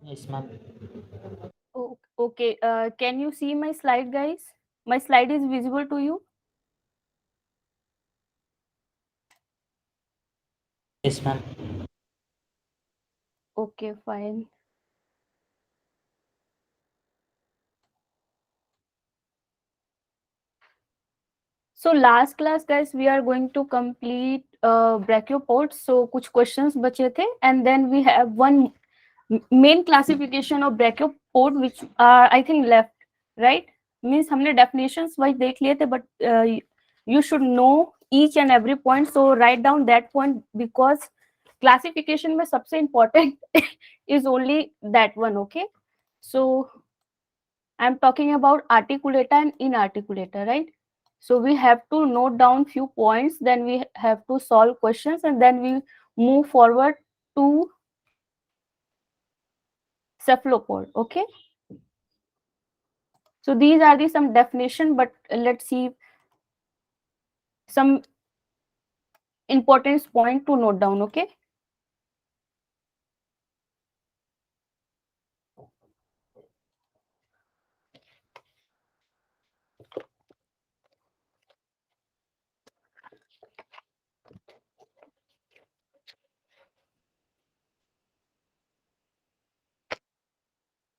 Yes, ma'am. Okay. Can you see my slide, guys? My slide is visible to you? Yes, ma'am. Okay, fine. So last class, guys, we are going to complete brachiopods. So कुछ questions बचे थे, and then we have one main classification of brachiopod, which are I think left, right? Means हमने definitions wise देख लिए थे, but you should know each and every point. So write down that point because classification में सबसे important is only that one. Okay, so I'm talking about articulator and inarticulator, right? So we have to note down few points, then we have to solve questions, and then we move forward to cephalopod. Okay. So these are the some definition, but let's see some important point to note down. Okay.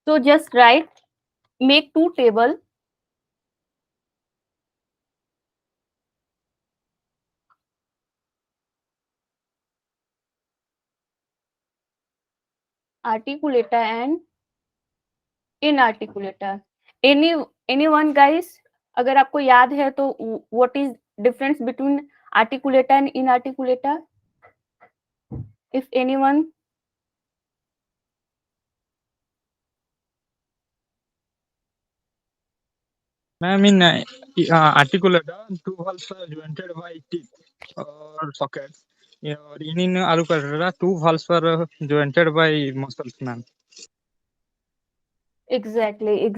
So just write, make two table. Articulator and inarticulator. Anyone guys? अगर आपको याद है तो what is difference between articulator and inarticulator? If anyone. Ma'am, in articulator, two valves are jointed by teeth or sockets. Or in articulator, two valves are jointed by muscles, ma'am. Exactly.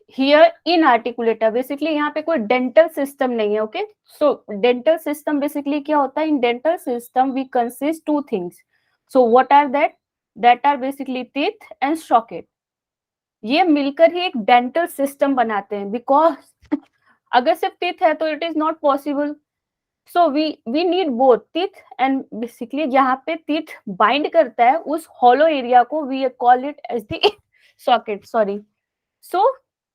Here inarticulator, basically यहाँ पे कोई dental system नहीं है. Okay, so dental system basically क्या होता है? In dental system we consist two things. So what are that? That are basically teeth and socket. ये मिलकर ही एक dental system बनाते हैं. Because अगर सिर्फ teeth है तो it is not possible. So we need both teeth and basically जहाँ पे teeth bind करता है उस hollow area को we call it as the socket. Sorry. So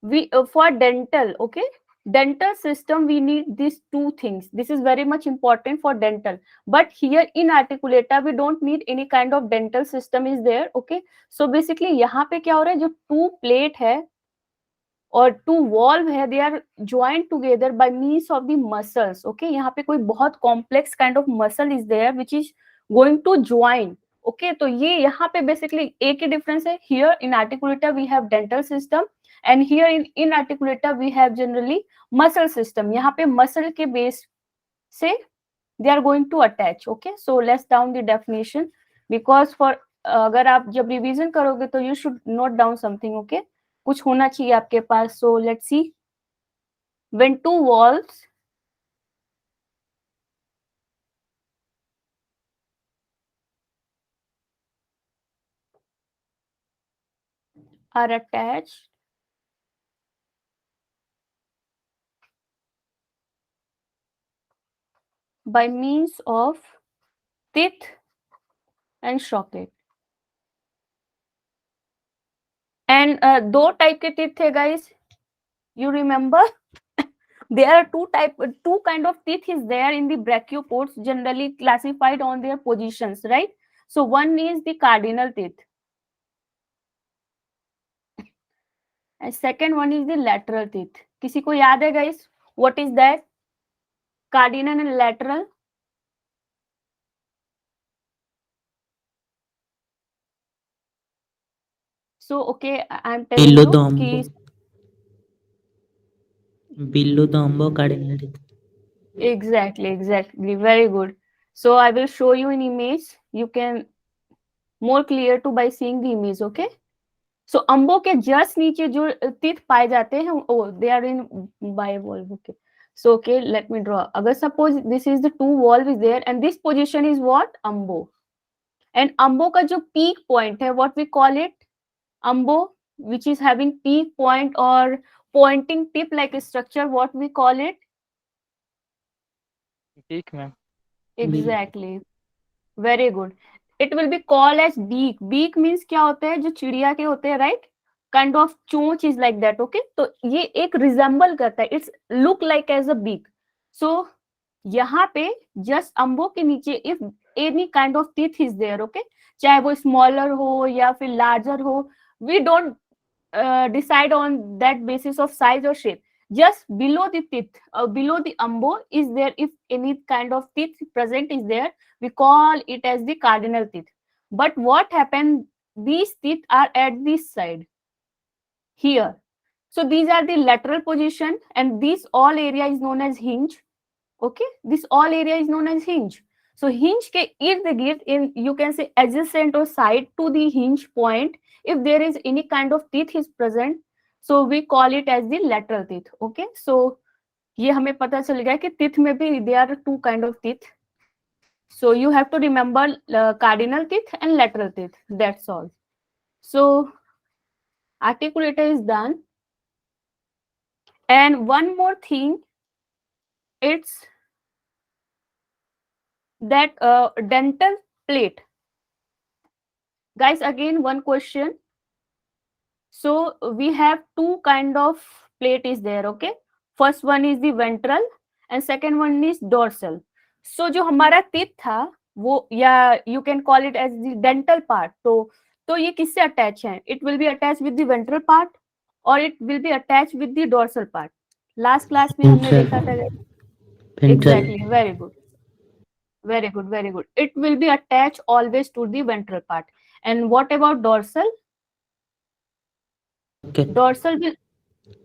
we for dental, okay, dental system we need these two things. This is very much important for dental. But here in articulator we don't need any kind of dental system is there. Okay, so basically यहाँ पे क्या हो रहा है? जो two plate है और two valve है, they are joint together by means of the muscles. Okay, यहाँ पे कोई बहुत complex kind of muscle is there which is going to join. Okay, तो ये यहाँ पे बेसिकली एक ही डिफरेंस है. Here in articulator we have dental system and here in articulator we have generally muscle system. यहाँ पे मसल के बेस से they are going to attach. Okay, so let's down the definition because for अगर आप जब revision करोगे तो you should note down something. Okay, कुछ होना चाहिए आपके पास. So let's see, when two valves are attached by means of teeth and socket. And दो टाइप के teeth थे guys, you remember? There are two kind of teeth is there in the brachiopods, generally classified on their positions, right? So one is the cardinal teeth and second one is the lateral teeth. किसी को याद है guys? What is that? Cardinal and lateral. So okay, I'm telling Below you the कि umbo. Below the umbo cardinal teeth. exactly, very good. So I will show you an image. You can more clear to by seeing the image. Okay, so umbo के just नीचे जो teeth पाए जाते हैं, oh they are in bivalve. Okay, so okay, let me draw. अगर suppose this is the two valve is there and this position is what? Umbo, and umbo का जो peak point है, what we call it, umbo which is having peak point or pointing tip like structure, what we call it? Peak, ma'am. Exactly, very good. It will be called as beak. Beak means क्या होता है, जो चिड़िया के होते हैं, right? Kind of चोंच is like that, okay? तो ये एक resemble करता है, it's look like as a beak. So यहाँ पे just अम्बो के नीचे if any kind of teeth is there, okay? चाहे वो smaller हो या फिर larger हो, we don't decide on that basis of size or shape. Just below the teeth, below the umbo is there, if any kind of teeth present is there, we call it as the cardinal teeth. But what happened, these teeth are at this side here, so these are the lateral position, and this all area is known as hinge. Okay, this all area is known as hinge. So hinge ke ird gird, in you can say adjacent or side to the hinge point, if there is any kind of teeth is present, so we call it as the lateral teeth. Okay, so ये हमें पता चल गया कि teeth में भी there are two kind of teeth. So you have to remember cardinal teeth and lateral teeth. That's all. So articulator is done. And one more thing, it's that dental plate. Guys, again one question. So we have two kind of plate is there, okay? First one is the ventral and second one is dorsal. So जो हमारा teeth था वो, या you can call it as the dental part, तो ये किससे attach है? It will be attached with the ventral part or it will be attached with the dorsal part. Last class में हमने देखा था. Exactly, very good. Very good, very good. It will be attached always to the ventral part. And what about dorsal? Okay. Dorsal will,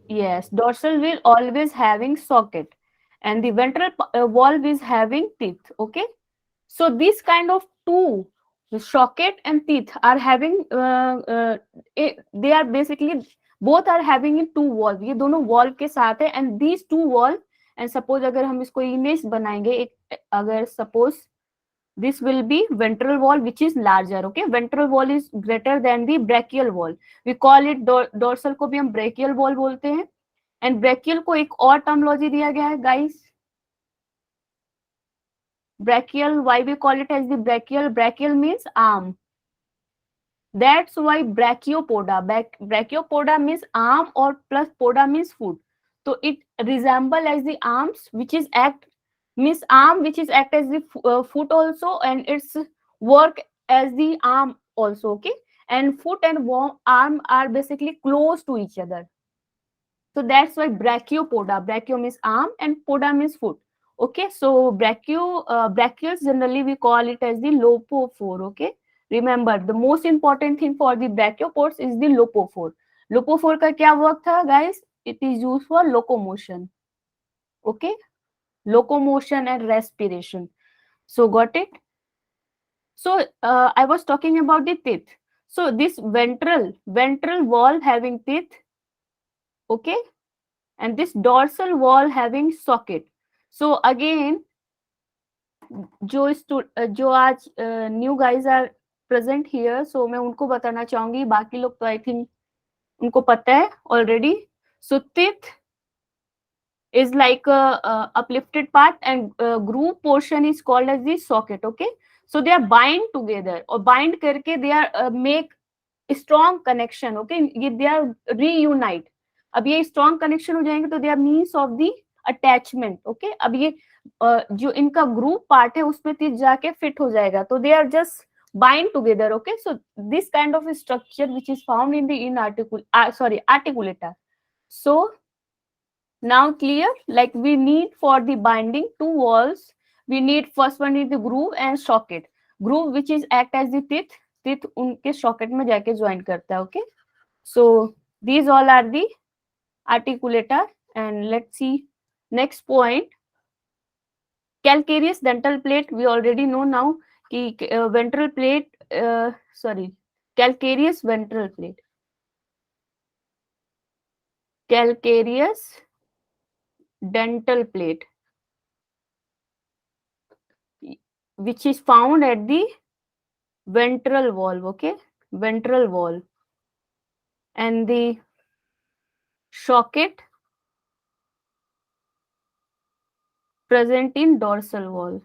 yes, dorsal will always having socket, and the ventral valve is having teeth. Okay, so this kind of two, the socket and teeth are having they are basically both are having in two valve. ये दोनों valve के साथ है, and these two valve, and suppose अगर हम इसको image बनाएंगे, एक अगर suppose this will be ventral wall which is larger. Okay, ventral wall is greater than the brachial wall. We call it dorsal को भी हम brachial wall बोलते हैं, and brachial को एक और terminology दिया गया है guys. Brachial, why we call it as the brachial? Brachial means arm. That's why brachiopoda. Brachiopoda means arm or plus poda means foot. So it resemble as the arms which is act, means arm which is act as the foot also, and its work as the arm also. Okay, and foot and arm are basically close to each other. So that's why brachiopoda. Brachio means arm and poda means foot. Okay, so brachials generally we call it as the lopophore. Okay, remember the most important thing for the brachiopods is the lopophore. Lopophore का क्या work था guys? It is used for locomotion. Okay, locomotion and respiration. So got it? So I was talking about the teeth. So this ventral wall having teeth. Okay, and this dorsal wall having socket. So again, जो आज new guys are present here, so मैं उनको बताना चाहूंगी, बाकी लोग तो I think उनको पता है already. So teeth is like a uplifted part, and groove portion is called as the socket. Okay, so they are bind together, or bind करके they are make strong connection. Okay, they are reunite. अब ये strong connection हो जाएंगे तो they are means of the attachment. Okay, अब ये जो इनका group part है उसमें तीस जाके fit हो जाएगा, तो they are just bind together. Okay, so this kind of structure which is found in the articulator. So now clear, like we need for the binding two walls, we need first one is the groove and socket. Groove which is act as the teeth उनके socket में जाके join करता है. Okay, so these all are the articulator. And let's see next point, calcareous dental plate. We already know now कि ventral plate, calcareous ventral plate, calcareous dental plate, which is found at the ventral valve, okay, ventral valve, and the socket present in dorsal valve,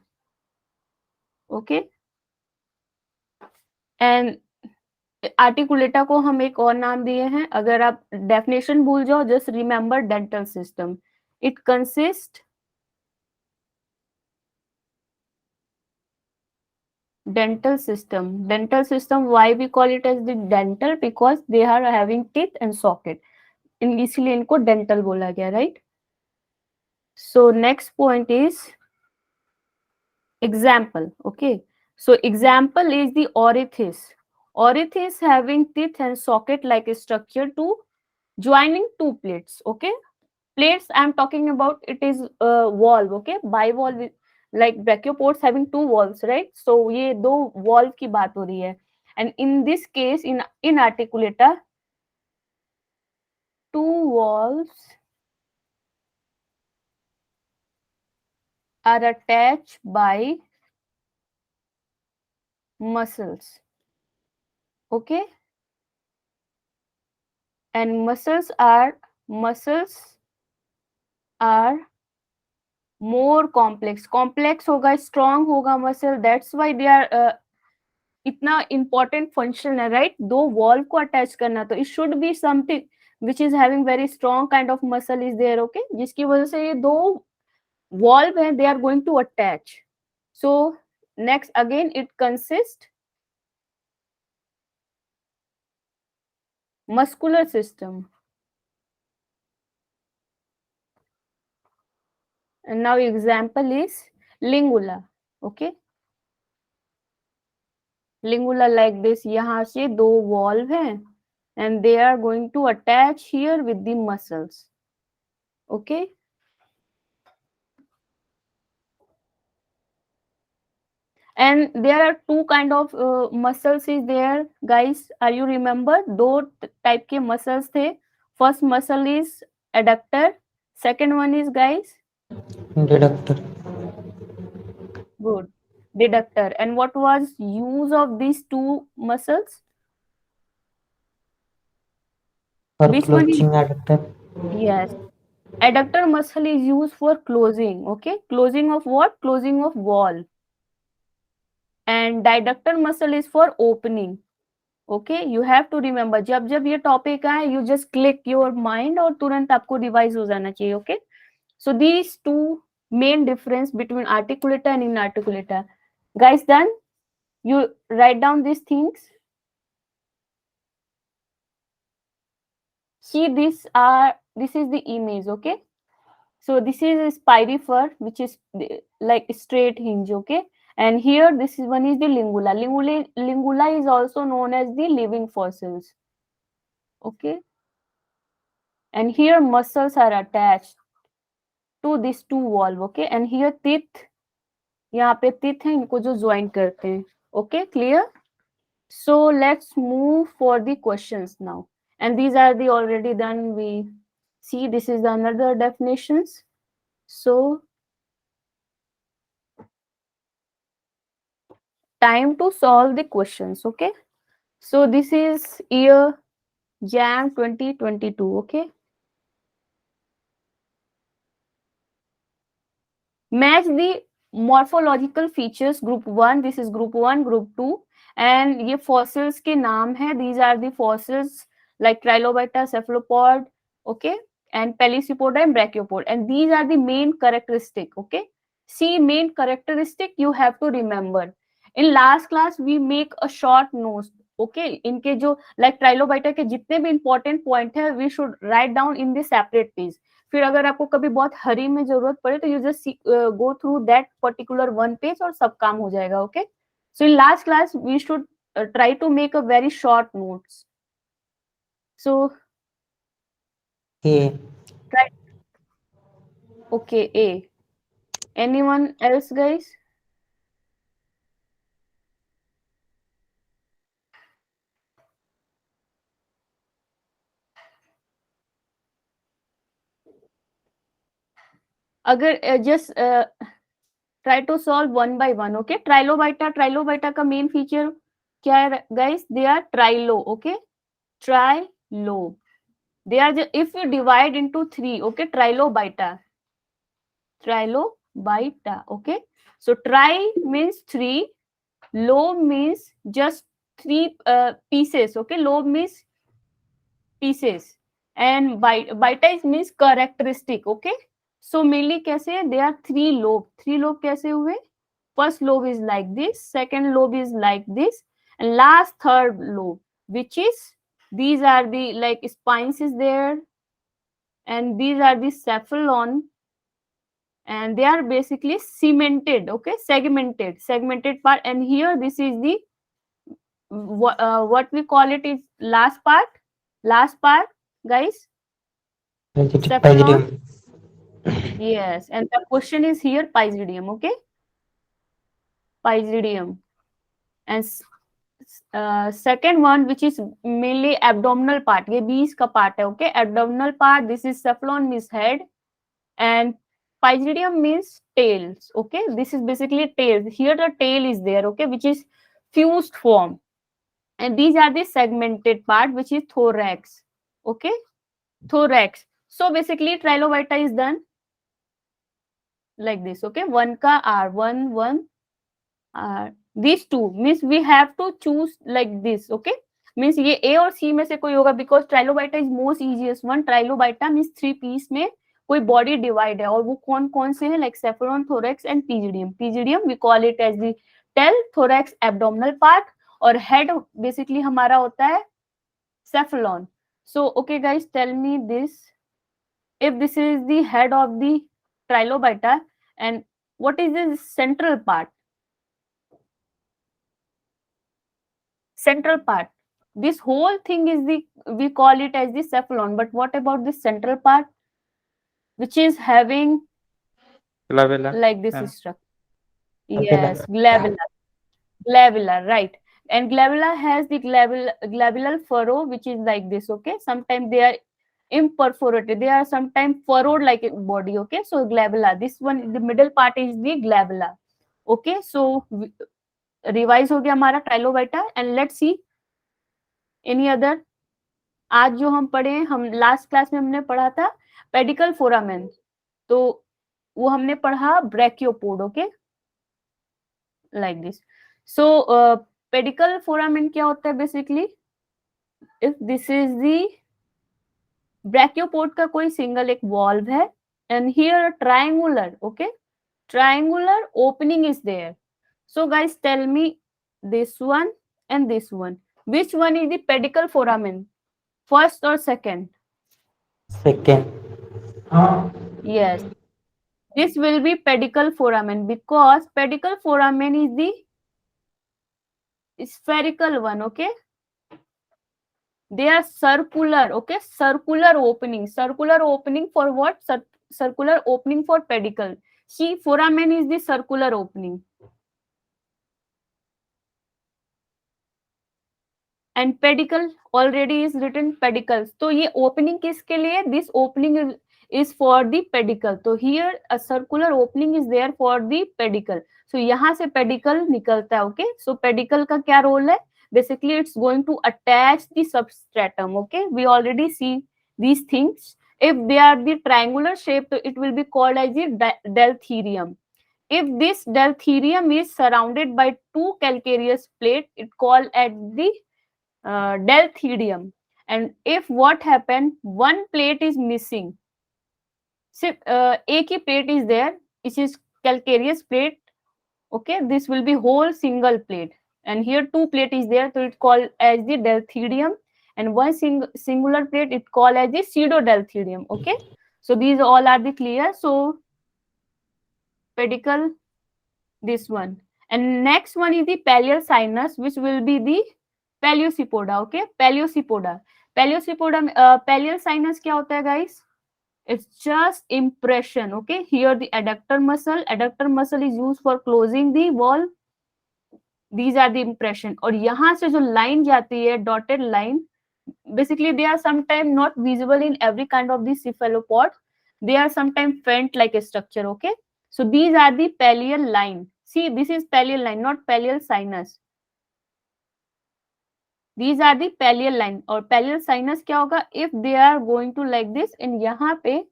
okay. And Articulata को हम एक और नाम दिए हैं, अगर आप डेफिनेशन भूल जाओ just remember dental system. It consist dental system, why we call it as the dental, because they are having teeth and socket, इसलिए इनको dental बोला गया, right? So next point is example, okay. So example is the orifice. Orifice having teeth and socket like a structure to joining two plates, okay. Plates I'm talking about, it is a valve, okay, bivalve, like brachiopods having two valves, right? So ये दो valve की बात हो रही है, and in this case in articulata two valves are attached by muscles, okay, and muscles are more complex होगा, strong होगा muscle, that's why they are इतना important function है, right? दो wall को attach करना, तो it should be something which is having very strong kind of muscle is there, okay, जिसकी वजह से ये दो valve हैं, they are going to attach. So next again it consists muscular system, and now example is lingula, okay. Lingula like this, यहाँ से दो valve हैं and they are going to attach here with the muscles, okay. And there are two kind of muscles is there, guys, are you remember? दो type के muscles थे. First muscle is adductor, second one is, guys, deductor. good, deductor. And what was use of these two muscles? For Which one is? closing adductor. Yes, adductor muscle is used for closing, okay, closing of what? Closing of wall. And deductor muscle is for opening, okay. You have to remember, जब जब ये topic आए you just click your mind और तुरंत आपको revise हो जाना चाहिए, okay. So these two main difference between articulator and in articulator. Guys done? You write down these things. See, this is the image, okay. So this is a spirifer, which is like straight hinge, okay. And here this is one is the lingula. Lingula is also known as the living fossils, okay. And here muscles are attached to these two valve, okay. And here teeth, यहाँ पे teeth है, इनको जो join करते हैं, okay, clear. So let's move for the questions now, and these are the already done. We see this is another definitions. So time to solve the questions, okay. So this is year Jan 2022, okay. Match the morphological features group 1, this is group 1, group 2, and ये fossils के नाम है. These are the fossils like Trilobita, Cephalopod, okay, and Pelecypoda and Brachiopod, and these are the main characteristic, okay. See, main characteristic you have to remember. In last class we make a short notes, okay. इनके जो like Trilobita के जितने भी important point है we should write down in the separate page. फिर अगर आपको कभी बहुत हरी में जरूरत पड़े तो you just go through that particular one page और सब काम हो जाएगा, okay. So in last class we should try to make a very short notes. So A. Try, okay. A. Anyone else, guys? अगर just try to solve one by one, okay. Trilobita का main feature क्या है guys? They are trilobe, okay? Trilobe. They are if you divide into 3, okay? Trilobita. Trilobita, okay? So tri means 3, lobe means just 3 pieces, okay? Lobe means pieces, and bita is means characteristic, okay? So mainly कैसे? There are 3 lobe. 3 lobe कैसे हुए? First lobe is like this, second lobe is like this, and last third lobe, which is these are the like spines is there, and these are the cephalon, and they are basically cemented, okay? Segmented part, and here this is the what we call it is last part, guys. Cephalon. Pygidium. Yes, and the question is here pygidium, okay? Pygidium. And second one, which is mainly abdominal part, ये 20 का part है, okay? Abdominal part, this is cephalon means head, and pygidium means tails, okay? This is basically tails. Here the tail is there, okay, which is fused form, and these are the segmented part, which is thorax, okay? Thorax. So basically trilobita is done like this, okay? 1 ka R, 1 1 R. These two means we have to choose like this, okay? Means ये A और C में से कोई होगा, because trilobita is most easiest one. Trilobita means 3 piece में कोई body divide है, और वो कौन कौन से है? Like cephalon, thorax and pygidium. Pygidium we call it as the tail, thorax abdominal part, और head basically हमारा होता है cephalon. So okay guys, tell me this. If this is the head of the trilobita, and what is the central part? Central part. This whole thing is the, we call it as the cephalon, but what about the central part, which is having Glabella. like this Yeah. structure? Yes, glabella, right? And glabella has the glabellar furrow, which is like this, okay? Sometimes they are imperforated, they are sometimes furrowed like a body, okay? So glabella, this one, the middle part is the glabella, okay? So revise हो गया हमारा trilobita, and let's see any other. आज जो हम पढ़े, हम last class में हमने पढ़ा था पेडिकल फोरामेन, तो वो हमने पढ़ा brachiopod, okay? Like this. So pedicle foramen क्या होता है बेसिकली? If this is the brachiopod का कोई सिंगल एक वॉल्व है, and here triangular, okay, triangular opening is there. So guys tell me this one and this one, which one is the pedicle foramen, first or second? Second. Yes, this will be pedicle foramen, because pedicle foramen is the spherical one, okay? They are circular, okay? Circular opening for what? Circular opening for pedicle. See, foramen is the circular opening, and pedicle already is written pedicles. तो ये opening किसके लिए? This opening is for the pedicle. तो here a circular opening is there for the pedicle. So यहाँ से pedicle निकलता है, okay? So pedicle का क्या role है? Basically it's going to attach the substratum, okay? We already see these things. If they are the triangular shape, so it will be called as the deltherium. If this deltherium is surrounded by 2 calcareous plates, it called as the delthidium. And if what happened, one plate is missing, सिर्फ एक ही plate is there, which is calcareous plate, okay? This will be whole single plate, and here 2 plate is there, so it's called as the delthidium, and one singular plate it called as the pseudodelthidium, okay? So these all are the clear. So pedicle, this one, and next one is the pallial sinus, which will be the Paleocypoda, okay? Paleocypoda. Pallial sinus क्या होता है guys? It's just impression, okay? Here the adductor muscle is used for closing the wall. These are the impression. और यहाँ से जो line जाती है, dotted line, basically they are sometimes not visible in every kind of the cephalopod. They are sometimes faint like a structure, okay? So these are the pallial line. See, this is pallial line, not pallial sinus. These are the pallial line, और pallial sinus क्या होगा, if they are going to like this, and यहाँ पे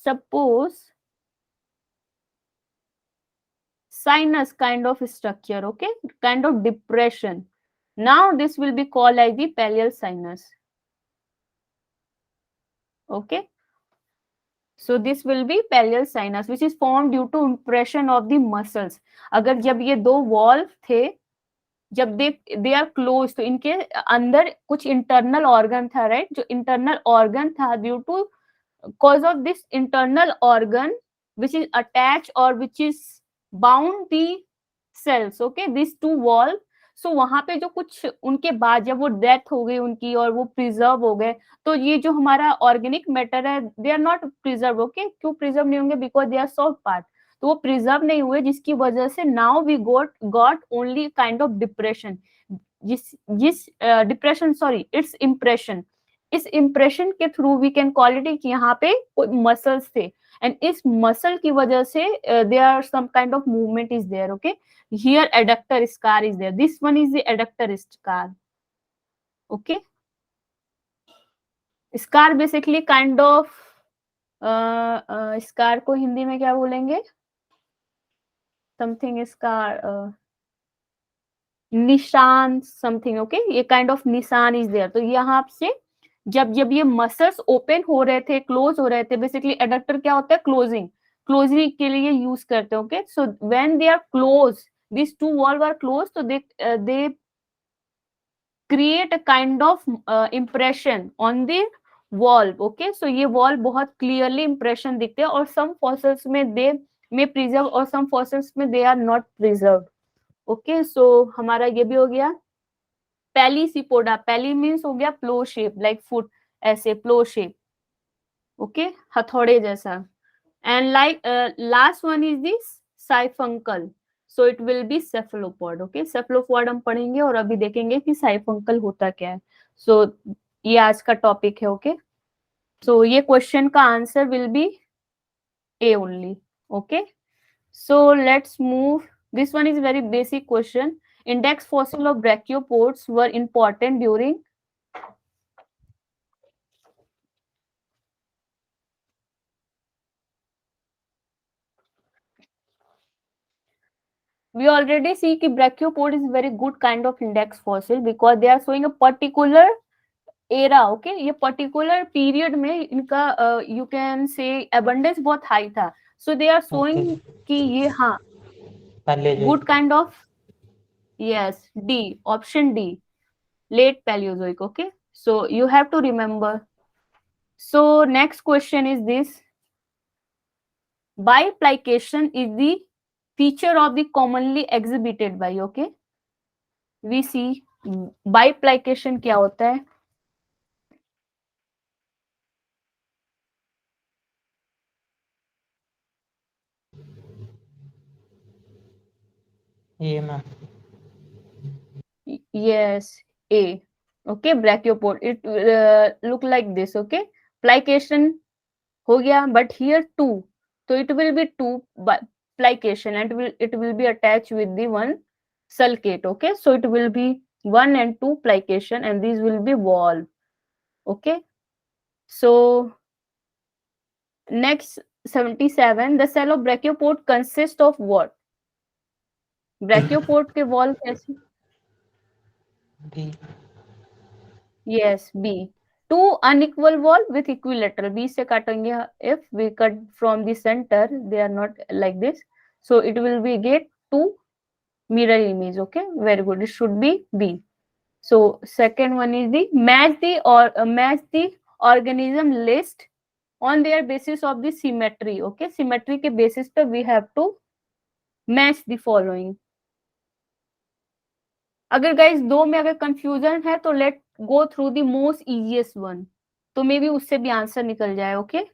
suppose sinus kind of structure, okay, kind of depression, now this will be called as the pallial sinus. Okay, so this will be pallial sinus which is formed due to impression of the muscles. अगर जब ये दो valve थे, जब दे are close, तो इनके अंदर कुछ इंटरनल ऑर्गन था, राइट, जो इंटरनल ऑर्गन था, due to cause of this internal organ which is attached or which is bound the cells, okay, these two wall, so वहां पे जो कुछ उनके बाद जब वो डेथ हो गई उनकी और वो प्रिजर्व हो गए, तो ये जो हमारा ऑर्गेनिक मैटर है they are not preserve, okay, क्यों प्रिजर्व नहीं होंगे, because they are soft part, तो वो प्रिजर्व नहीं हुए, जिसकी वजह से now we got only kind of depression, जिस डिप्रेशन, सॉरी, इट्स इम्प्रेशन, इस इम्प्रेशन के through we can call it कि यहाँ पे मसल्स थे, एंड इस मसल की वजह से there are some kind of movement is there, okay, here adductor scar is there, this one is the adductor scar, okay, scar basically kind of, scar को हिंदी में क्या बोलेंगे, समथिंग स्कार, निशान समथिंग, ओके, ये kind of निशान is there, तो यहाँ से जब जब ये मसल्स ओपन हो रहे थे, क्लोज हो रहे थे, बेसिकली एडक्टर क्या होता है, क्लोजिंग, क्लोजिंग के लिए यूज करते हैं, okay, so when they are close, this two valve are close, तो they create a kind of impression on the valve, okay, so ये वॉल्व बहुत क्लियरली इंप्रेशन दिखते हैं, और सम फॉसिल्स में दे में प्रिजर्व और सम फॉसिल्स में they are not preserve, okay, so हमारा ये भी हो गया पेलीसिपोडा, पेली मीन्स हो गया प्लो शेप, लाइक फुट, ऐसे प्लो शेप, ओके, हथौड़े जैसा, and like last one is this siphuncle, so it will be cephalopod, okay, cephalopod हम पढ़ेंगे और अभी देखेंगे कि साइफंकल होता क्या है, सो ये आज का टॉपिक है, ओके, सो ये क्वेश्चन का answer will be A only, okay, so let's move, this one is very basic question, index fossil of brachiopods were important during, we already see कि brachiopod is very good kind of index fossil because they are showing a particular era, okay, ये particular period में इनका you can say abundance बहुत high था, so they are showing Okay. कि ये हाँ Paleozoic. good kind of, yes, D, option D, late Paleozoic, okay, so you have to remember. So next question is this, biplication is the feature of the commonly exhibited by, okay, we see biplication क्या होता है, ये ma'am. yes, A, okay, brachiopod, it look like this, okay, plication हो गया, but here two, so it will be two plication and it will be attached with the one sulcate, okay, so it will be 1 and 2 plication and these will be wall, okay, so next 77, the cell of brachiopod consists of what, brachiopod के wall कैसे, B. yes, B, two unequal wall with equilateral, B से काटेंगे, if we cut from the center they are not like this, so it will be get two mirror image, okay, very good, it should be B. So second one is the match the organism list on their basis of the symmetry, okay, symmetry के basis पे we have to match the following. अगर guys दो में अगर confusion है तो let go through the most easiest one, तो maybe उससे भी आंसर निकल जाए, okay,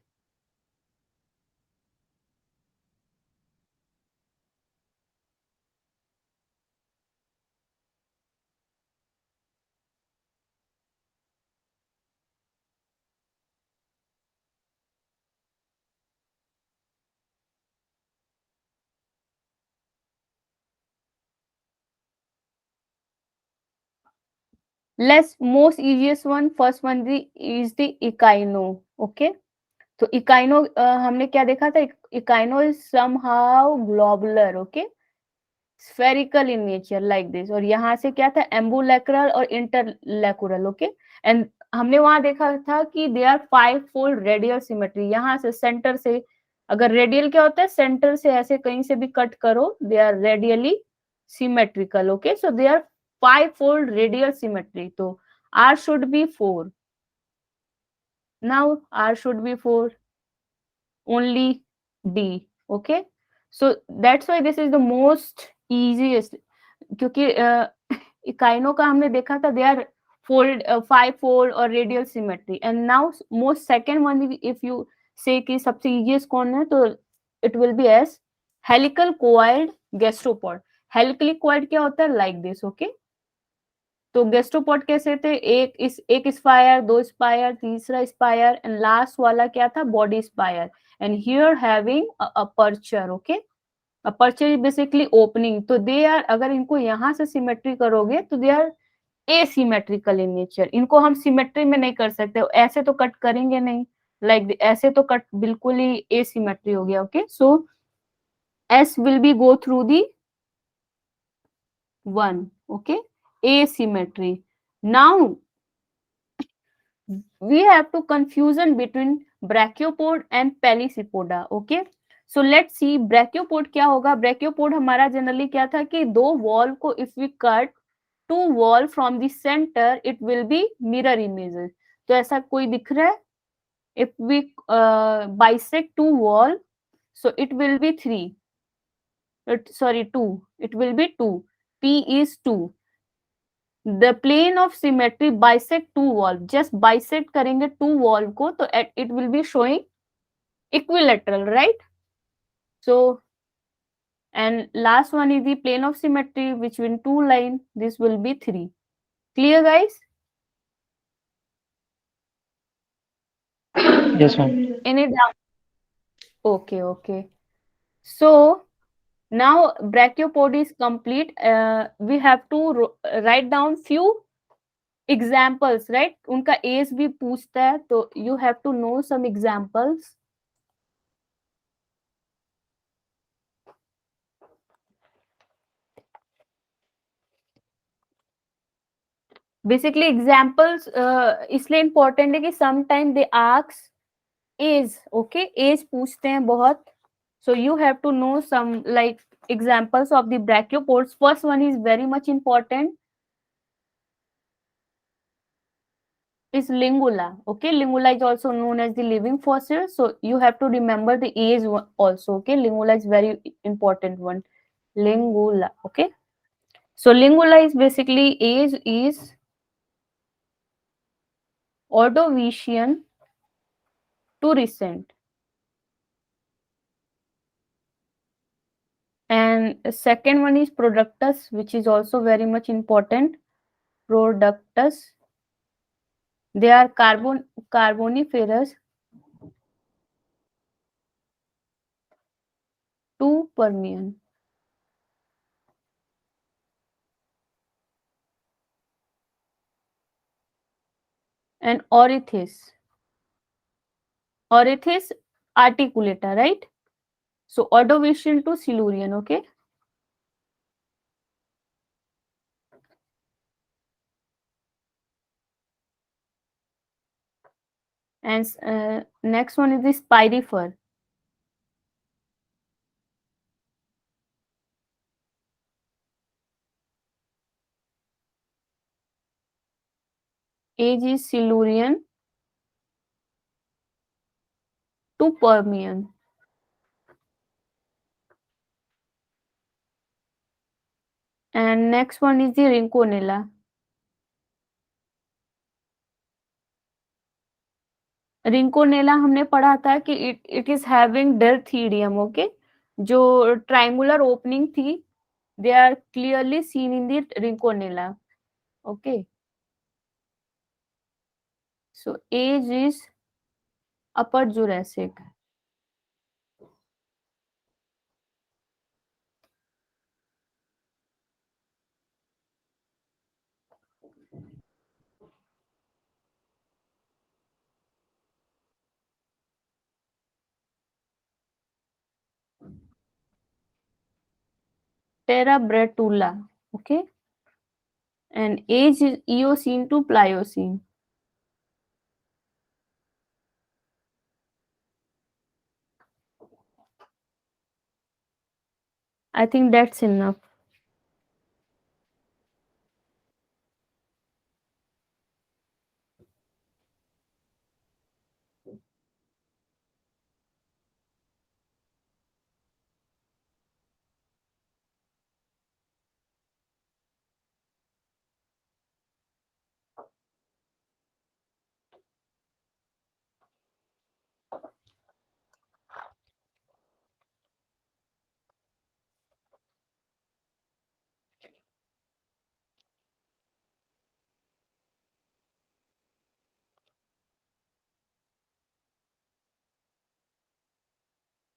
Let's most easiest one, first one is the echino. Okay, तो इकाइनो हमने क्या देखा था? Echino is somehow globular. Okay, spherical in nature like this. और यहाँ से क्या था? एम्बुलेक्रल और इंटरलेकुरल. ओके, एंड हमने वहां देखा था कि दे आर 5-fold रेडियल सिमेट्री. यहाँ से सेंटर से, अगर रेडियल क्या होता है? सेंटर से ऐसे कहीं से भी कट करो, they are radially symmetrical. Okay, so they are 5-fold radial symmetry. तो R should be 4. Now R should be 4. Only D. Okay, so that's why this is the most easiest. क्योंकि इकाइनो का हमने देखा था, दे आर फोल्ड 5-fold और radial symmetry. And now most second one, if you से कि सबसे easiest कौन है, तो it will B S helical coiled gastropod. Helically coiled क्या होता है? Like this. ओके, तो गैस्ट्रोपॉड कैसे थे? एक स्पायर, 2 स्पायर, तीसरा स्पायर, एंड लास्ट वाला क्या था? Body spire. And here having aperture. Okay, aperture is basically opening. तो दे आर, अगर इनको यहाँ से सिमेट्री करोगे तो they are asymmetrical in nature. इनको हम सिमेट्री में नहीं कर सकते, ऐसे तो कट करेंगे नहीं, लाइक ऐसे तो कट बिल्कुल ही एसिमेट्री हो गया. Okay, so S will be go through the 1. okay, asymmetry. Now we have to confusion between brachiopod and pelecypoda. okay, so let's see brachiopod क्या होगा. brachiopod हमारा जनरली क्या था कि 2 वॉल को if we cut 2 wall from the center, it will be mirror images. तो ऐसा कोई दिख रहा है? if we bisect 2 wall, so it will be 3. Sorry, 2. It will be 2. P is 2. The plane of symmetry bisect 2 wall. Just bisect करेंगे 2 wall को, तो it will be showing equilateral, right? So, and last one is the plane of symmetry between 2 line. This will be 3. Clear, guys? Yes, ma'am. Any doubt? Okay, okay. So now brachiopod is complete. We have to write down few examples, right? उनका age भी पूछता है, तो you have to know some examples. Basically examples इसलिए important है कि sometime they ask age. okay, age पूछते हैं बहुत. So you have to know some like examples of the brachiopods. First one is very much important, is lingula. okay, lingula is also known as the living fossil, so you have to remember the age also. okay, lingula is very important one. Lingula. okay, so lingula is basically age is Ordovician to recent. And second one is productus, which is also very much important. Productus. They are carboniferous to Permian. And Orithis. Orithis articulata, right? So Ordovician to Silurian. okay. And next one is the Spirifer. Age is Silurian to Permian. And next one is the Rinconella. रिंकोनेला हमने पढ़ा था कि it is having delthyrium. Okay, जो triangular opening थी, they are clearly seen in the rhynchonella. Okay, so age is upper Jurassic. Terebratula, okay, and age is Eocene to Pliocene. I think that's enough.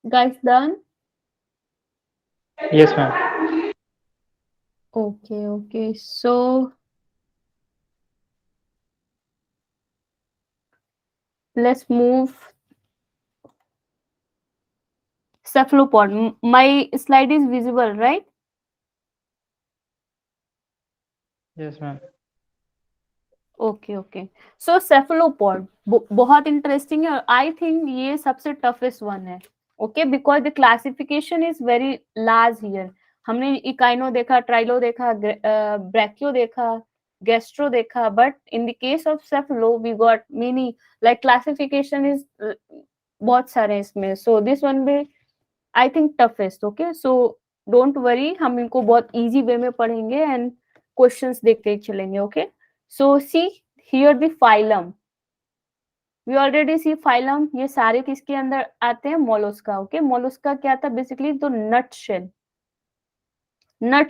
Guys, done? Yes, ma'am. Okay. So let's move. Cephalopod. My slide is visible, right? Yes, ma'am. Okay so cephalopod बहुत interesting है और I think ये सबसे toughest one है okay because the classification is very large here हमने echino देखा trilo देखा brachio देखा गैस्ट्रो देखा but in the case of cephalo we got many like classification is बहुत सारे इसमें सो दिस वन भी I think toughest okay so don't worry हम इनको बहुत इजी वे में पढ़ेंगे एंड क्वेश्चंस देखते ही चलेंगे okay So see here the phylum. We already see phylum. ये सारे किसके अंदर आते हैं मोलस्का ओके मोलस्का क्या था बेसिकली तो नट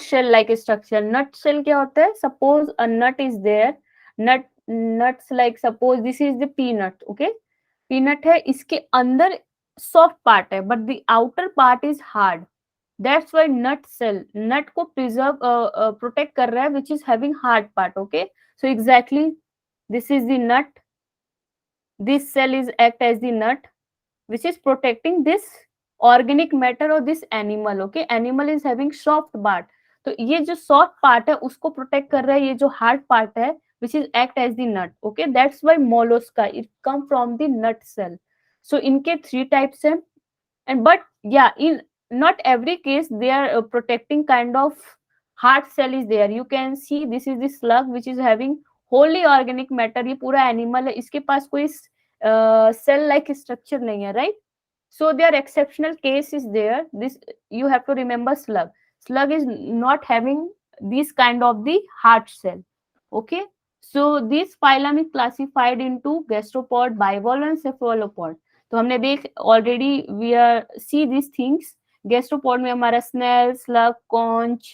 shell like structure nutshell क्या होता है suppose a nut is there nuts like suppose this is the peanut okay peanut है इसके अंदर सॉफ्ट पार्ट है but the outer part is hard that's why nut shell nut को preserve protect कर रहा है which is having hard part okay so exactly this is the nut this cell is act as the nut which is protecting this organic matter or this animal okay animal is having soft part तो ये जो soft part है उसको protect कर रहा है ये जो हार्ड पार्ट है which is act as the nut okay that's why mollusca it come from the nut cell so इनके 3 types है and but yeah in not every case they are protecting kind of hard cell is there you can see this is the slug which is having wholly organic matter ये पूरा animal है इसके पास कोई cell like structure नहीं है right so their exceptional case is there this you have to remember slug is not having this kind of the hard cell okay so this phylum is classified into gastropod bivalve and cephalopod तो हमने देख already we are see this things gastropod में हमारा snail slug conch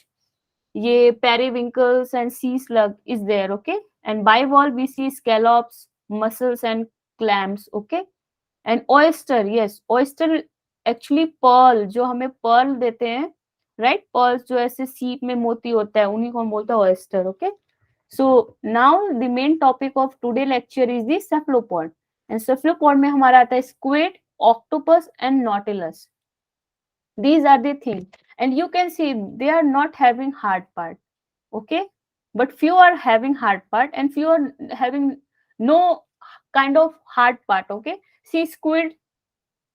ये periwinkles and sea slug is there okay and bivalve we see scallops mussels and clams okay and oyster yes oyster actually pearl जो हमें Perl देते हैं right pearls जो ऐसे सीप में मोती होता है उन्हीं को हम बोलते हैं oyster okay so now the main topic of today lecture is the cephalopod and cephalopod में हमारा आता है squid octopus and nautilus these are the things and you can see they are not having hard part okay but few are having hard part and few are having no kind of hard part okay see squid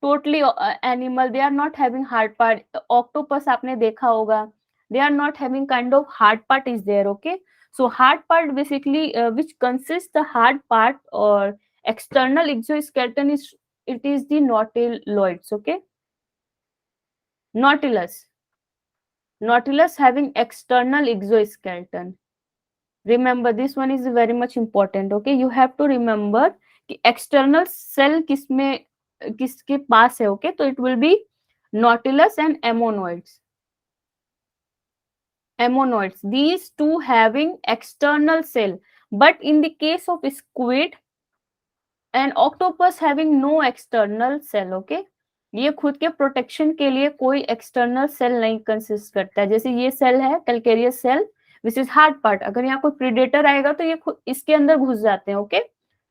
totally animal they are not having hard part octopus आपने देखा होगा they are not having kind of hard part is there okay so hard part basically which consists the hard part or external exoskeleton is it is the nautiloids okay nautilus having external exoskeleton remember this one is very much important okay you have to remember कि external cell किसके पास है okay तो it will be nautilus and ammonoids these two having external cell but in the case of squid and octopus having no external cell okay ये खुद के protection के लिए कोई एक्सटर्नल सेल नहीं कंसिस्ट करता है जैसे ये सेल है calcareous shell which is hard part अगर यहाँ कोई प्रीडेटर आएगा तो ये इसके अंदर घुस जाते हैं okay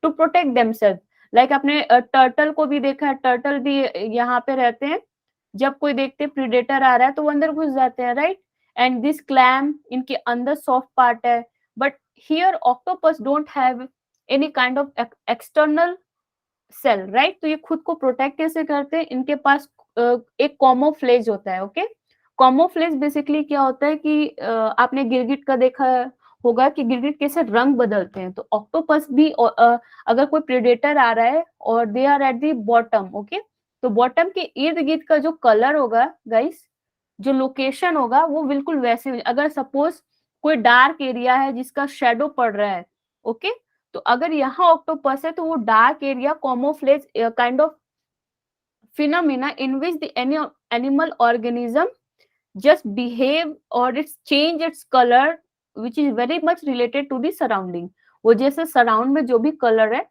to protect themselves like आपने टर्टल को भी देखा है टर्टल भी यहाँ पे रहते हैं जब कोई देखते प्रीडेटर आ रहा है तो वो अंदर घुस जाते हैं राइट and this clam इनके अंदर soft part है, but here octopus don't have any kind of external shell, right? तो ये खुद को प्रोटेक्ट कैसे करते हैं? इनके पास एक कॉमोफ्लेज होता है, ओके? कॉमोफ्लेज बेसिकली क्या होता है कि आपने गिरगिट का देखा होगा कि गिरगिट कैसे रंग बदलते हैं, तो ऑक्टोपस भी अगर कोई प्रेडेटर आ रहा है और they are at the bottom, okay, तो बॉटम के इर्द गिर्द का जो कलर होगा गाइस, जो लोकेशन होगा वो बिल्कुल वैसे, अगर सपोज कोई डार्क एरिया है जिसका शेडो पड़ रहा है, ओके, तो अगर यहाँ ऑक्टोपस है तो वो dark area camouflage kind of phenomena in which the animal organism just behave or it's change its color which is very much related to the surrounding. वो जैसे सराउंड में जो भी कलर है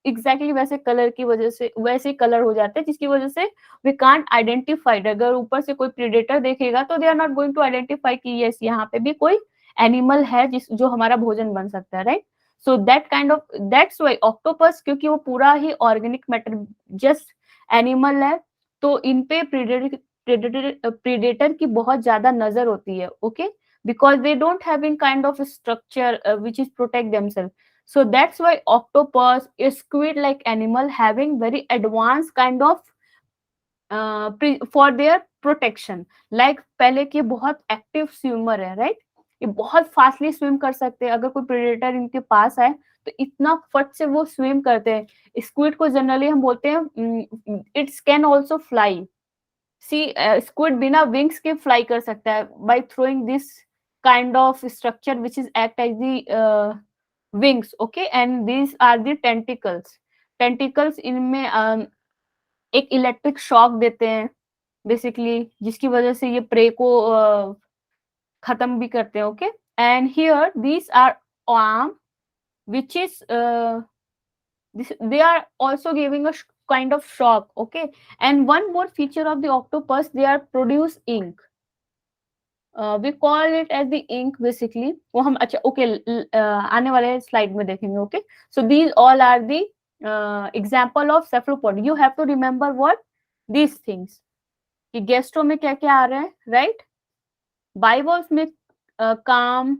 एग्जैक्टली वैसे कलर की वजह से वैसे कलर हो जाते हैं, जिसकी वजह से वी कांट आइडेंटिफाइड। अगर ऊपर से कोई प्रेडेटर देखेगा तो they are not going to identify कि यस यहाँ पे भी कोई एनिमल है जिस जो हमारा भोजन बन सकता है, right? So that kind of that's why octopus, क्योंकि वो पूरा ही ऑर्गेनिक मैटर जस्ट एनिमल है, तो इन पे प्रेडेटर की बहुत ज्यादा नजर होती है, okay, because they don't have in kind of structure which is protect themselves. So that's why octopus is squid-like animal having very advanced kind of for their protection. Like पहले के बहुत active swimmer है, right? ये बहुत fastly swim कर सकते हैं. अगर कोई प्रेडेटर इनके पास आए तो इतना फट से वो स्विम करते हैं. स्क्विड को जनरली हम बोलते हैं it's can also fly. Sea squid बिना विंग्स के फ्लाई कर सकता है by throwing this kind of structure which is act as the wings, okay, and these are the tentacles इनमें एक इलेक्ट्रिक शॉक देते हैं बेसिकली, जिसकी वजह से ये प्रे को खत्म भी करते हैं, okay. And here these are arm which is they are also giving a kind of shock, okay. And one more feature of the octopus, they are produce ink. We call it as the ink basically. वो हम अच्छा okay आने वाले slide में देखेंगे, okay. So these all are the example of cephalopod. You have to remember what these things. कि gastro में क्या क्या आ रहा है, राइट? बाइवॉल्व्स में काम,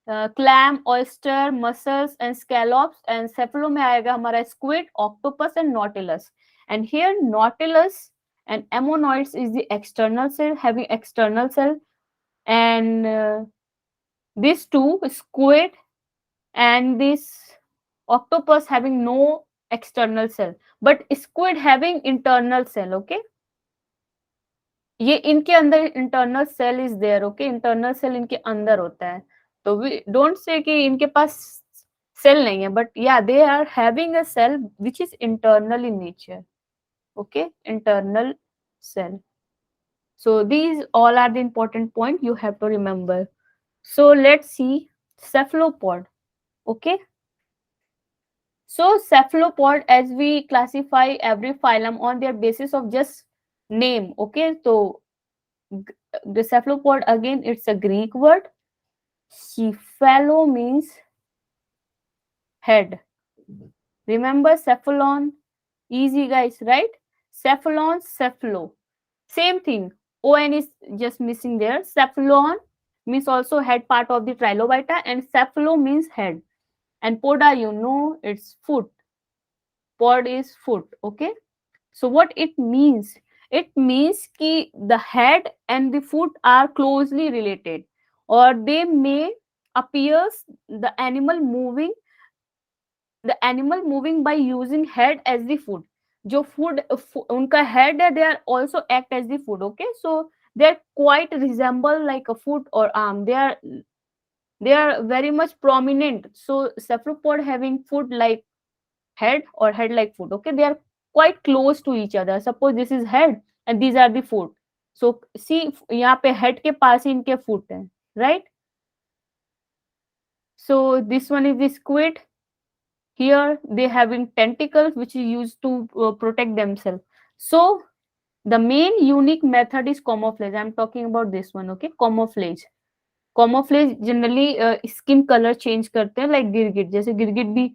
clam, oyster, mussels and scallops, and cephalo में आएगा हमारा squid, octopus and nautilus. And here nautilus and ammonoids is the external cell, having external cell, and these two, squid and this octopus, having no external cell, but squid having internal cell, okay. ये इनके अंदर internal cell is there, okay, internal cell इनके अंदर होता है. तो we don't say कि इनके पास cell नहीं है, but yeah, they are having a cell which is internal in nature, okay, internal cell. So these all are the important point you have to remember. So let's see cephalopod, okay. So cephalopod, as we classify every phylum on their basis of just name, okay. So the cephalopod, again, it's a Greek word. Cephalo means head. Remember cephalon, easy guys, right? Cephalon, cephalo, same thing. On is just missing there. Cephalon means also head part of the trilobita, and cephalo means head. And poda, you know, it's foot. Pod is foot, okay. So what it means? It means कि the head and the foot are closely related, or they may appears the animal moving by using head as the foot. जो food उनका head है, they are also act as the food, okay. So they are quite resemble like a foot or arm. They are very much prominent. So cephalopod having foot like head or head like foot, okay. They are quite close to each other. Suppose this is head and these are the foot. So see यहाँ पे head के पास ही इनके foot है, right? So this one is the squid. Here they having tentacles which is used to protect themselves. So the main unique method is camouflage. I'm talking about this one, okay. Camouflage generally skin color change करते हैं, like गिरगिट, जैसे गिरगिट भी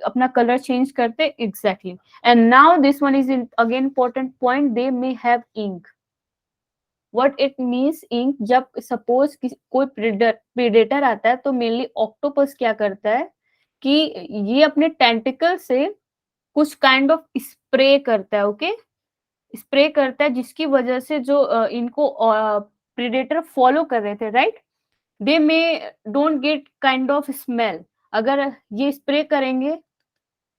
अपना colour change करते हैं, exactly. And now this one is again important point, they may have ink. What it means ink, जब सपोज कोई प्रेडेटर आता है तो मेनली ऑक्टोपस क्या करता है कि ये अपने टेंटिकल से कुछ काइंड ऑफ स्प्रे करता है, ओके, स्प्रे करता है, जिसकी वजह से जो इनको प्रेडेटर फॉलो कर रहे थे, right, they may don't get kind of smell. अगर ये स्प्रे करेंगे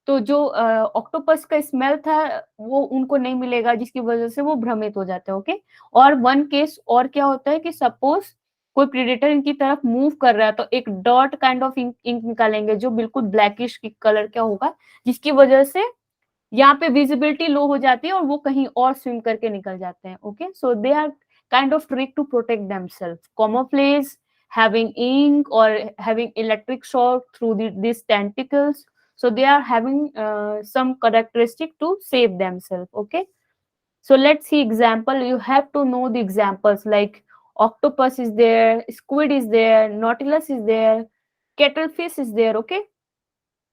तो जो ऑक्टोपस का स्मेल था वो उनको नहीं मिलेगा, जिसकी वजह से वो भ्रमित हो जाते हैं, ओके। और वन केस और क्या होता है कि सपोज कोई प्रेडेटर इनकी तरफ मूव कर रहा है तो एक डॉट काइंड ऑफ इंक निकालेंगे जो बिल्कुल ब्लैकिश कलर का होगा, जिसकी वजह से यहाँ पे विजिबिलिटी लो हो जाती है और वो कहीं और स्विम करके निकल जाते हैं, okay. So they are kind of trick to protect themselves, camouflage, having ink or having electric shock through these tentacles. So they are having some characteristic to save themselves, okay. So let's see example. You have to know the examples like octopus is there, squid is there, nautilus is there, cuttlefish is there, okay.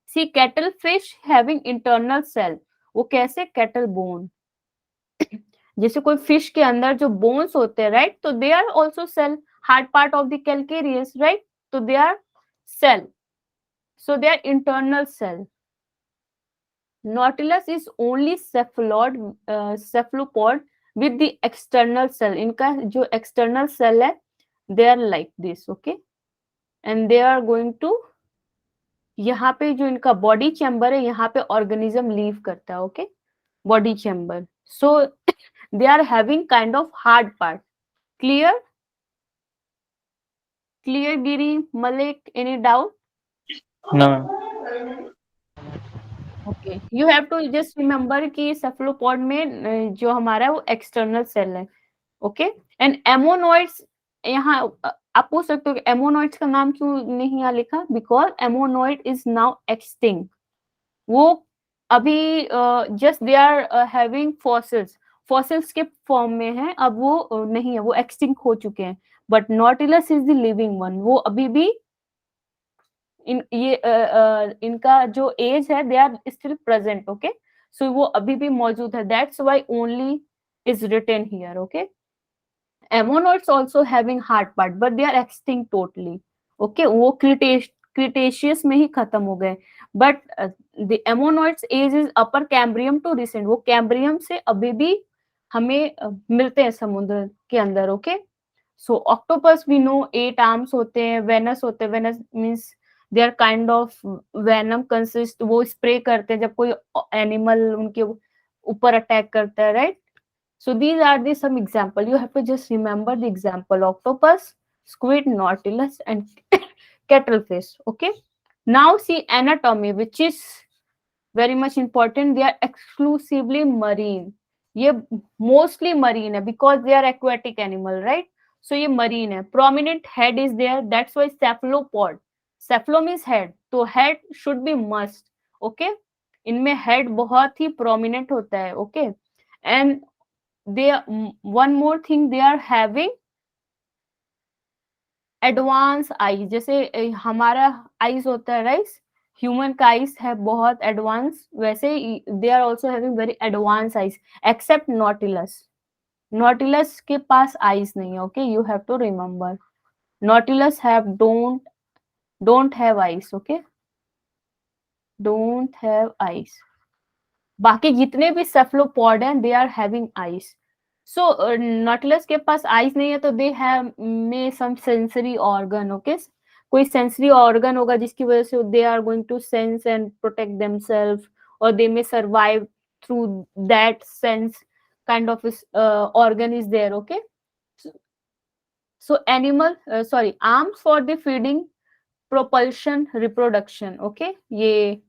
See, cuttlefish having internal cell. वो कैसे? Cattle bone, जैसे कोई fish के अंदर जो bones होते हैं, right, तो they are also shell, hard part of the calcareous, right, तो they are shell, so they are internal cell. Nautilus is only cephalopod with the external cell. इनका जो external cell है, they are like this, okay, and they are going to, यहाँ पे जो इनका body chamber है, यहाँ पे ऑर्गेनिज्म लीव करता है, okay, body chamber. So they are having kind of hard part. Clear? Clear Giri, Malik, any doubt? No. Okay, you have to just remember कि सेफलोपॉड में जो हमारा है वो एक्सटर्नल सेल है, ओके. एंड एमोनॉइड्स, यहाँ आप पूछ सकते हो कि एमोनॉइड्स का नाम क्यों नहीं यहाँ लिखा? Because ammonoid is now extinct. वो अभी just they are having fossils, fossils के फॉर्म में है, अब वो नहीं है, वो एक्सटिंक्ट हो चुके हैं. But nautilus is the living one, वो अभी भी इनका जो एज है, they are still present, okay. सो वो अभी भी मौजूद है, that's why only is written here, okay. Ammonites also having hard part, but they are extinct totally, okay. वो क्रिटेशियस में ही खत्म हो गए. But the Ammonites age is upper Cambrian to recent, वो कैम्ब्रियम से अभी भी हमें मिलते हैं समुद्र के अंदर, okay. So octopus we know 8 arms होते हैं, वेनस होते हैं, venous means they are kind of venom consist, वो स्प्रे करते हैं जब कोई एनिमल उनके ऊपर अटैक करता है, right. So these are the some example. You have to just remember the example: octopus, squid, nautilus, and cuttlefish. Okay. Now see anatomy, which is very much important. They are exclusively marine. ये mostly marine है because they are aquatic animal, right? So ये marine है. Prominent head is there. That's why cephalopod. Cephalo means head. तो head should be must. Okay. इनमें head बहुत ही prominent होता है. Okay. And they, one more thing, they are having advanced eyes. जैसे हमारा eyes होता है, right? ह्यूमन का आइज है बहुत एडवांस, वैसे they are also having very advance eyes, except nautilus. Nautilus के पास आइज नहीं है, ओके. You have to remember nautilus have don't have eyes, okay, don't have eyes. बाकी जितने भी सेफलोपॉड हैं they are having eyes. So nautilus के पास आइज नहीं है तो they have may some sensory organ, okay. कोई सेंसरी ऑर्गन होगा जिसकी वजह से they are going to sense and protect themselves, और they may survive through that sense kind of organ is there, okay. So animal arms for the feeding, propulsion, reproduction, okay. ये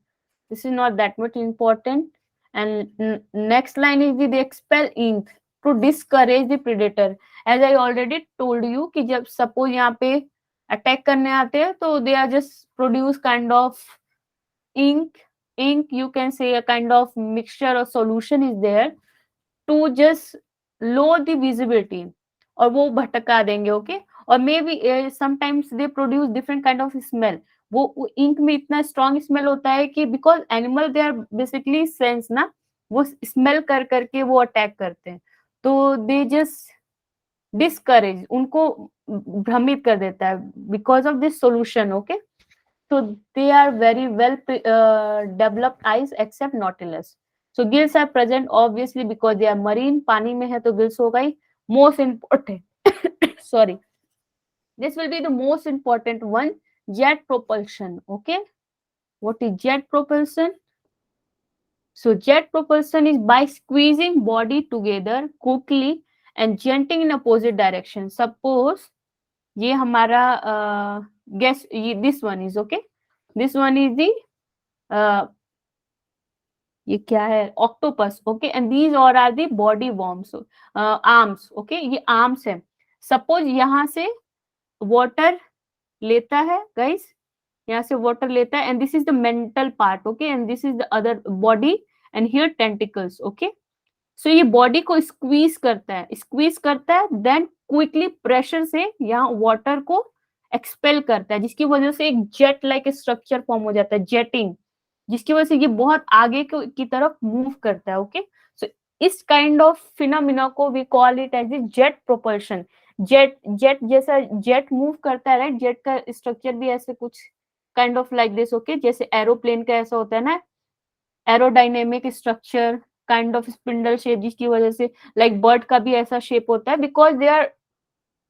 this is not that much important. And next line is they expel ink to discourage the predator. As I already told you कि जब suppose यहाँ पे attack करने आते हैं तो they are just produce kind of ink, you can say a kind of mixture or solution is there to just lower the visibility, और वो भटका देंगे, ओके. और maybe sometimes they produce different kind of smell. वो ink में इतना strong smell होता है कि because animal they are basically sense ना, वो स्मेल कर करके वो अटैक करते हैं, तो दे जस्ट डिस्करेज, उनको भ्रमित कर देता है because of this solution. Okay, so they are very well developed eyes except nautilus. So gills are present obviously because they are marine. पानी में है तो gills होगा ही. Most important sorry, this will be the most important one, jet propulsion. Okay, what is jet propulsion? So jet propulsion is by squeezing body together quickly and jetting in opposite direction. Suppose ये हमारा guess, this one is okay, this one is the ये क्या है, octopus. Okay, and these और are the body worms, arms. Okay, ये arms है. Suppose यहाँ से वाटर लेता है गाइस, यहाँ से वाटर लेता है, and this is the mantle part. Okay, and this is the other body, and here tentacles. Okay, so ये बॉडी को स्क्वीज करता है, देन क्विकली प्रेशर से यहाँ वाटर को एक्सपेल करता है, जिसकी वजह से एक जेट लाइक स्ट्रक्चर फॉर्म हो जाता है, जेटिंग, जिसकी वजह से ये बहुत आगे की तरफ मूव करता है. ओके, सो इस काइंड ऑफ फिनोमिना को we call it as jet propulsion. Jet जैसा जेट मूव करता है, राइट? जेट का स्ट्रक्चर भी ऐसे कुछ kind of like this. Okay, जैसे एरोप्लेन का ऐसा होता है ना, aerodynamic structure, kind of spindle shape, जिसकी वजह से लाइक बर्ड का भी ऐसा शेप होता है, because they are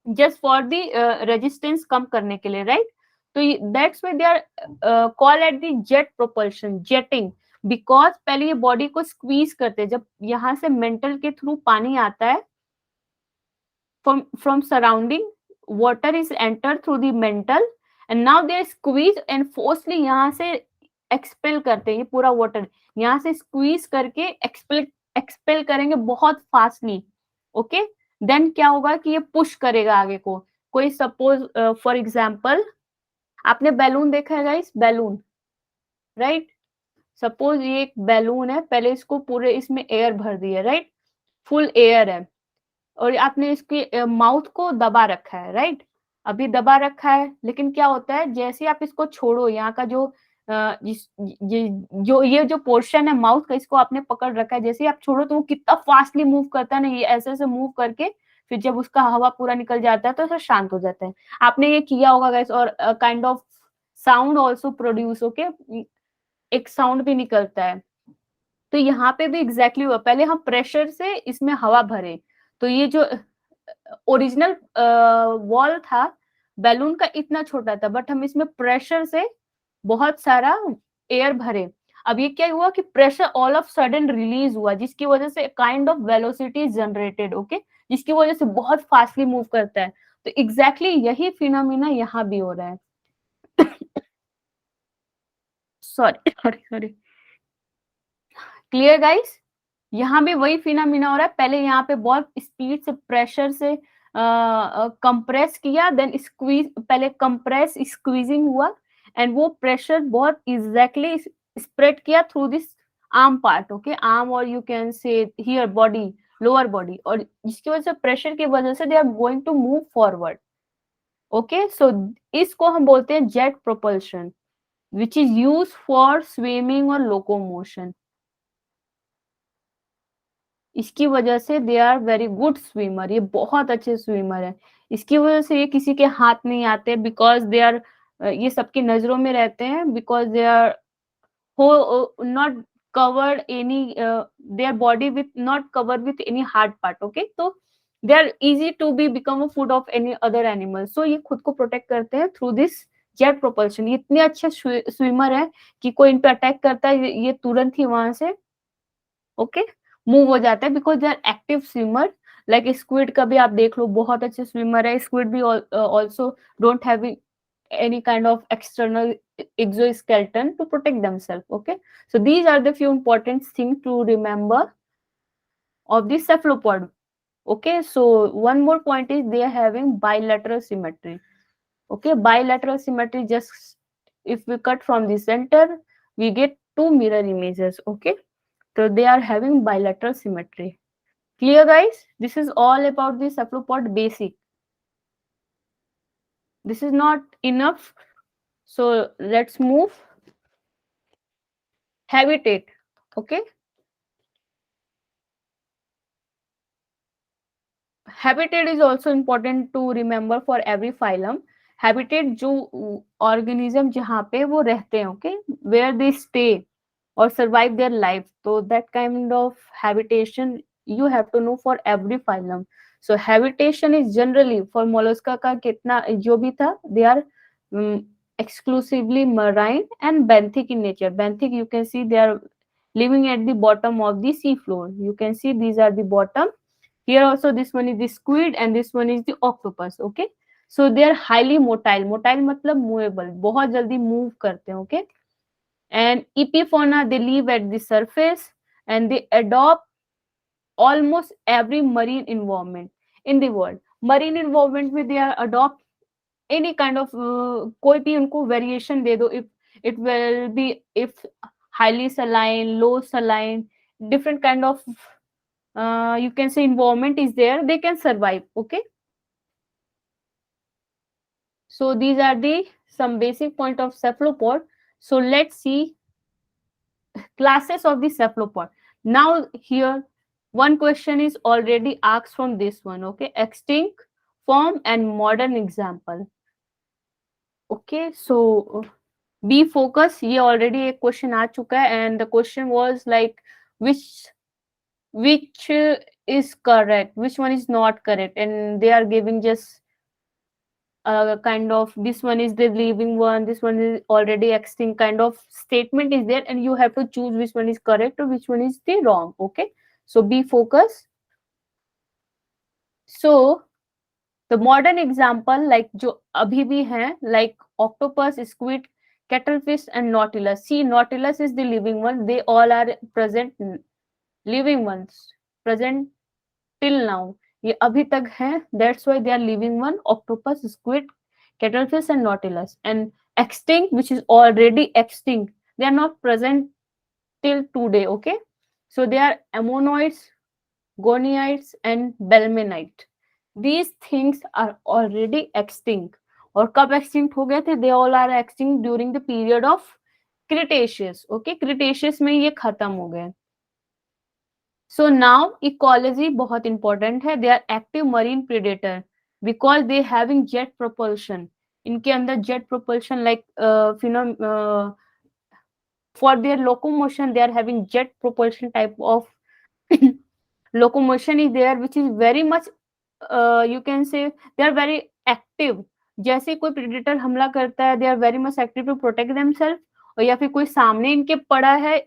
just for the resistance कम करने के लिए, राइट? तो that's why they are call at the jet propulsion, jetting, because पहले ये बॉडी को स्क्वीज करते हैं. जब यहाँ से मेंटल के थ्रू पानी आता है from surrounding, water is entered through the mental and now they are squeezed and forcefully यहाँ से एक्सपेल करते हैं ये पूरा वाटर, यहाँ से स्क्वीज करके एक्सपेल करेंगे बहुत फास्टली. ओके, देन क्या होगा कि ये पुश करेगा आगे को. कोई सपोज फॉर एग्जांपल आपने बैलून देखा है गाइस, बैलून, राइट? सपोज ये एक बैलून है, पहले इसको पूरे इसमें एयर भर दिया, राइट? फुल एयर है, और आपने इसके माउथ को दबा रखा है, राइट? अभी दबा रखा है, लेकिन क्या होता है, जैसे आप इसको छोड़ो, यहाँ का जो ये जो पोर्शन है माउथ का, इसको आपने पकड़ रखा है, जैसे आप छोड़ो तो वो कितना फास्टली मूव करता है ना, ये ऐसे ऐसे मूव करके फिर जब उसका हवा पूरा निकल जाता है तो ऐसा शांत हो जाता है. आपने ये किया होगा गाइस. और kind of sound also produce. Okay, एक साउंड भी निकलता है. तो यहाँ पे भी एग्जैक्टली हुआ, पहले हम प्रेशर से इसमें हवा भरे, तो ये जो ओरिजिनल वॉल था बैलून का इतना छोटा था, बट हम इसमें प्रेशर से बहुत सारा एयर भरे. अब ये क्या हुआ कि pressure all of sudden release हुआ, जिसकी वजह से kind of velocity generated. Okay, जिसकी वजह से बहुत फास्टली मूव करता है. तो एग्जैक्टली यही फिनोमिना यहाँ भी हो रहा है. Sorry, clear guys? यहाँ भी वही फिनोमिना हो रहा है. पहले यहाँ पे बहुत स्पीड से प्रेशर से कंप्रेस किया, देन स्क्वीज, पहले कंप्रेस स्क्वीजिंग हुआ, एंड वो प्रेशर बहुत एग्जैक्टली स्प्रेड किया through this arm part. Okay, arm, और you can say here body, lower body, और जिसकी वजह से प्रेशर की वजह से they are going to move forward. Okay, so इसको हम बोलते हैं jet propulsion, which is use for swimming और लोकोमोशन. इसकी वजह से they are very good swimmer, ये बहुत अच्छे स्विमर है. इसकी वजह से ये किसी के हाथ नहीं आते, बिकॉज दे आर, ये सबकी नजरों में रहते हैं, because they are not covered any their body with not covered with any hard part. Okay, so they are easy to be become a food of any other animal. So ये खुद को protect करते हैं through this jet propulsion. ये इतने अच्छे swimmer है कि कोई इन पे अटैक करता है, ये तुरंत ही वहां से ओके मूव हो जाता है, because they are active swimmer. Like squid का भी आप देख लो, बहुत अच्छे स्विमर है. स्क्विड भी also don't have any kind of external exoskeleton to protect themselves. Okay, so these are the few important things to remember of the cephalopod. Okay, so one more point is they are having bilateral symmetry. Okay, bilateral symmetry, just if we cut from the center we get two mirror images. Okay, so they are having bilateral symmetry. Clear guys? This is all about the cephalopod basic. This is not enough, so let's move. Habitat. Okay, habitat is also important to remember for every phylum. Habitat जो organism जहाँ पे वो रहते हैं, okay, where they stay or survive their life. So that kind of habitation you have to know for every phylum. So habitation is generally for mollusca का कितना जो भी था, they are exclusively marine and benthic in nature. Benthic, you can see they are living at the bottom of the sea floor. You can see these are the bottom. Here also this one is the squid and this one is the octopus. Okay, so they are highly motile. Motile मतलब movable, बहुत जल्दी move करते हैं. Okay, and epifauna, they live at the surface and they adopt almost every marine environment in the world. Marine environment में they are adopt any kind of कोई भी उनको variation दे दो, if it will be if highly saline, low saline, different kind of you can say environment is there, they can survive. Okay, so these are the some basic point of cephalopod. So let's see classes of the cephalopod. Now here one question is already asked from this one. Okay, extinct form and modern example. Okay, so be focus, ये already एक question आ चुका है and the question was like which is correct, which one is not correct, and they are giving just kind of this one is the living one, this one is already extinct kind of statement is there, and you have to choose which one is correct or which one is the wrong. Okay, so be focused. So the modern example like जो अभी भी हैं like octopus, squid, cuttlefish and nautilus. See, nautilus is the living one, they all are present living ones present till now, ये अभी तक हैं, that's why they are living one. Octopus, squid, cuttlefish and nautilus. And extinct, which is already extinct, they are not present till today. Okay, so they are ammonoids, goniids and belemnite. These things are already extinct. और कब extinct हो गए थे? They all are extinct during the period of Cretaceous. Okay, Cretaceous में ये खत्म हो गए. So now ecology बहुत important है. They are active marine predator because they having jet propulsion. इनके अंदर jet propulsion like for their locomotion they are having jet propulsion type of locomotion is there, which is very much you can say they are very active. जैसे कोई predator हमला करता है, they are very much active to protect themselves. और या फिर कोई सामने इनके पड़ा है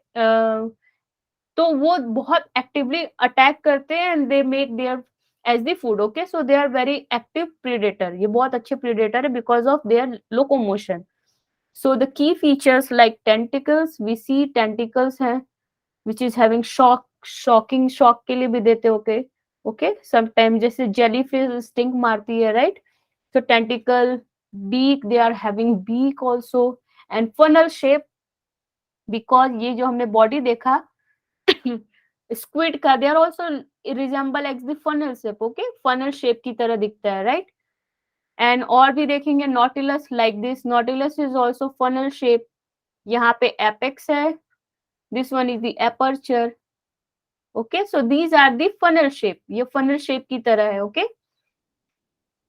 तो वो बहुत एक्टिवली अटैक करते हैं and they make their age the food. Okay, so they are very active predator. ये बहुत अच्छे प्रीडेटर है because of their locomotion. So the key features like tentacles, we see tentacles हैं which is having shock, shocking, shock के लिए भी देते. Okay okay, sometime जैसे जेलीफिश स्टिंग मारती है, right? So tentacle, beak, they are having beak also and funnel shape because ये जो हमने बॉडी देखा स्क्विड का, they are also resemble as the funnel shape. Okay, funnel shape की तरह दिखता है, राइट? एंड और भी देखेंगे nautilus like this. Nautilus is also funnel shape. यहाँ पे एपेक्स है, this one is the aperture. Okay, so these are the funnel shape. ये फनल शेप की तरह है. Okay,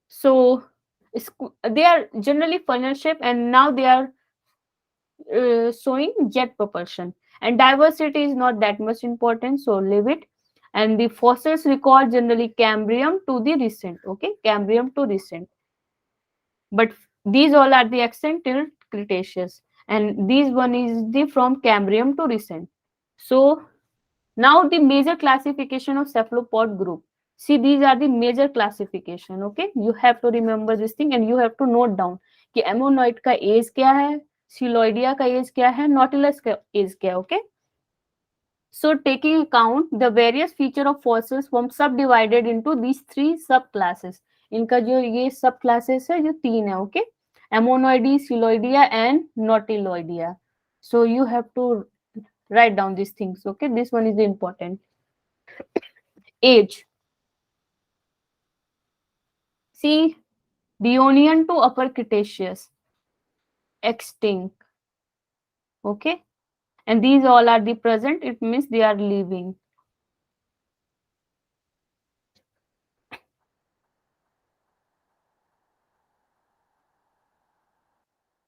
so they are generally funnel shape and now they are showing jet propulsion. And diversity is not that much important, so leave it. And the fossils record generally Cambrium to the recent. Okay, Cambrium to recent, but these all are the extent till Cretaceous, and these one is the from Cambrium to recent. So now the major classification of cephalopod group. See, these are the major classification. Okay, you have to remember this thing and you have to note down कि ammonoid का as क्या है, Coeloidea का as क्या है, Nautilus का as क्या है. Okay, so taking account the various feature of fossils form subdivided into these three subclasses. इनका जो ये subclasses है जो तीन है. Okay, Ammonoidea, Coeloidea and Nautiloidea. So you have to write down these things. Okay, this one is the important. Age. See, Devonian to Upper Cretaceous, extinct. Okay, and these all are the present. It means they are living.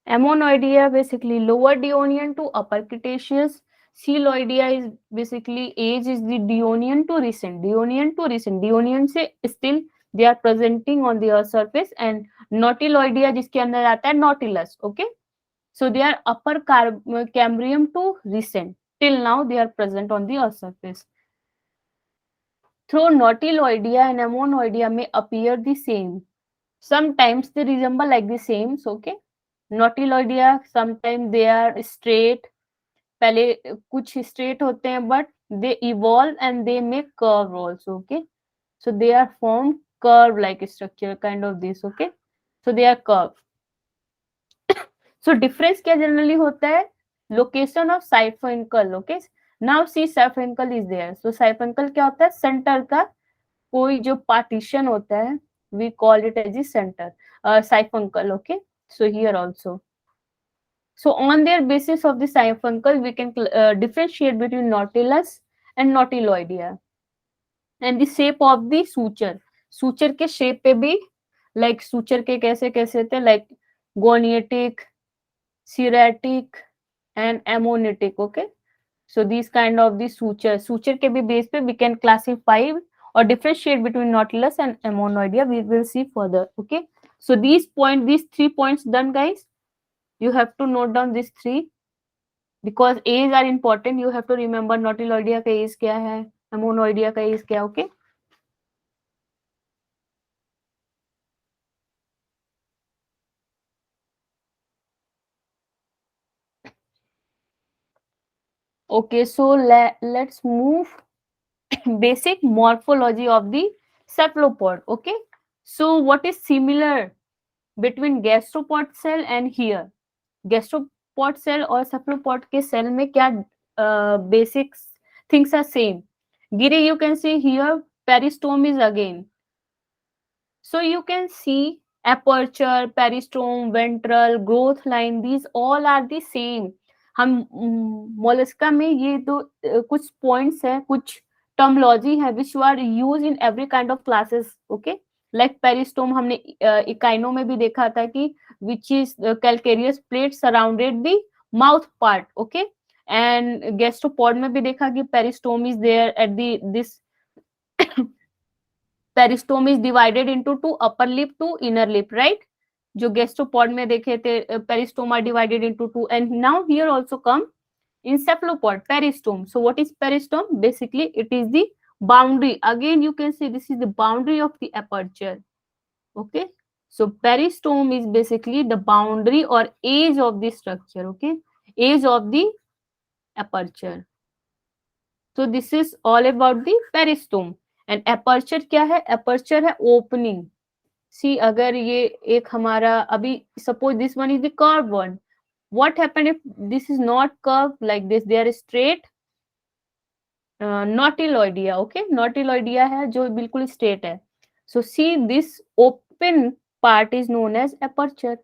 Ammonoidea basically lower Devonian to upper Cretaceous. Coeloidea is basically age is the Devonian to recent. Devonian to recent. Devonian से still they are presenting on the earth surface, and Nautiloidea जिसके अंदर आता है Nautilus. Okay, so they are upper Cambrian to recent. Till now they are present on the earth surface. Though Nautiloidea and Ammonoidea may appear the same, sometimes they resemble like the same. So, okay, Nautiloidea sometimes they are straight, पहले कुछ straight होते हैं, but they evolve and they make curve also. Okay, so they are formed curve like structure, kind of this. Okay, so they are curve. So difference क्या generally होता है? Location of siphuncle. Okay, now see siphuncle is there. So siphuncle क्या होता है? Center का कोई जो partition होता है, we call it as the center, siphuncle. Okay, so here also. So on their basis of the siphuncle, we can differentiate between Nautilus and Nautiloidea. And the shape of the suture. Suture के shape पे भी like suture के कैसे कैसे थे, like goniatic, Ceratic, and ammonitic. Okay, so these kind of the suture के भी base पे we can classify or differentiate between Nautilus and Ammonoidea. We will see further. Okay, so these 3 points done, guys. You have to note down these 3 because age are important. You have to remember Nautiloidea का age क्या है, Ammonoidea का age क्या. Okay, okay, so let's move basic morphology of the cephalopod. Okay, so what is similar between gastropod cell and here? Gastropod cell और cephalopod के cell में क्या basic things are same? Giri, you can see here peristome is again. So you can see aperture, peristome, ventral, growth line, these all are the same. हम Mollusca में ये दो कुछ points है, कुछ टर्मोलॉजी है which are use in every kind of classes. Okay, like peristome हमने इकाइनो में भी देखा था कि which is calcareous plate surrounded the mouth part. Okay, and gastropod में भी देखा कि peristome is there at this peristome is divided into 2 upper lip to inner lip, right? जो गैस्ट्रोपॉड में देखे थे peristome are divided into 2, and now here also come in cephalopod peristome. So what is peristome? Basically it is the boundary. Again you can see this is the boundary of the aperture. Okay, so peristome is basically the boundary or edge of the structure. Okay, edge of the aperture. So this is all about the peristome. And aperture क्या है? Aperture है opening. See, अगर ये एक हमारा अभी suppose this one is the curved one. What happened if this is not curved like this? They are straight. Nautiloidea. Okay, Nautiloidea है जो बिल्कुल straight है. So see, this open part is known as aperture,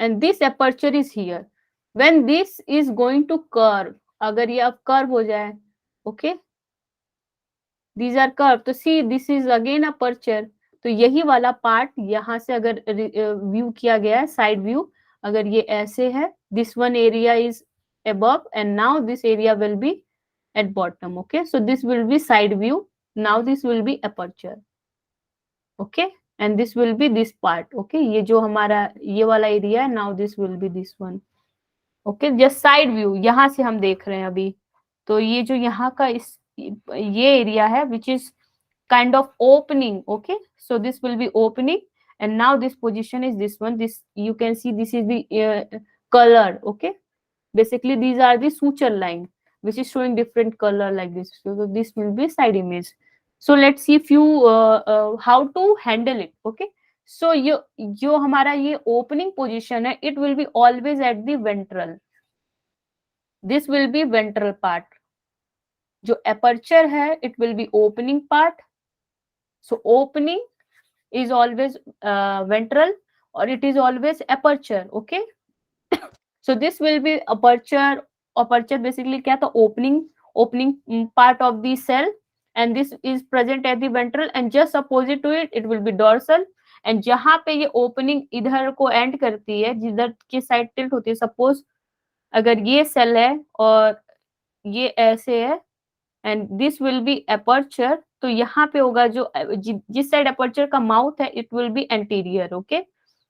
and this aperture is here. When this is going to curve, अगर ये अब curve हो जाए, okay, these are curved. तो see, this is again aperture. तो यही वाला पार्ट यहाँ से अगर व्यू किया गया है, साइड व्यू, अगर ये ऐसे है, this one area is above and now this area will be at bottom. Okay, so this will be side view. Now this will be aperture. Okay, and this will be this part. Okay, ये जो हमारा ये वाला area है, now this will be this one. Okay, just side view. यहाँ से हम देख रहे हैं अभी, तो ये जो यहाँ का ये एरिया है which is kind of opening. Okay, so this will be opening, and now this position is this one. This you can see, this is the color. Okay, basically these are the suture line which is showing different color like this. So this will be side image. So let's see few how to handle it. Okay, so जो हमारा ये opening position है, it will be always at the ventral. This will be ventral part. जो aperture है, it will be opening part. So opening is always ventral, or it is always aperture. Okay, so this will be aperture. Aperture basically क्या था? Opening part of the cell, and this is present at the ventral, and just opposite to it, it will be dorsal, and जहां पे ये opening इधर को and करती है, जिधर की साइड टिल्ट होती है, सपोज अगर ये सेल है और ये ऐसे है and this will be aperture, तो यहाँ पे होगा जो जिस साइड अपर्चर का माउथ है it will be anterior, okay,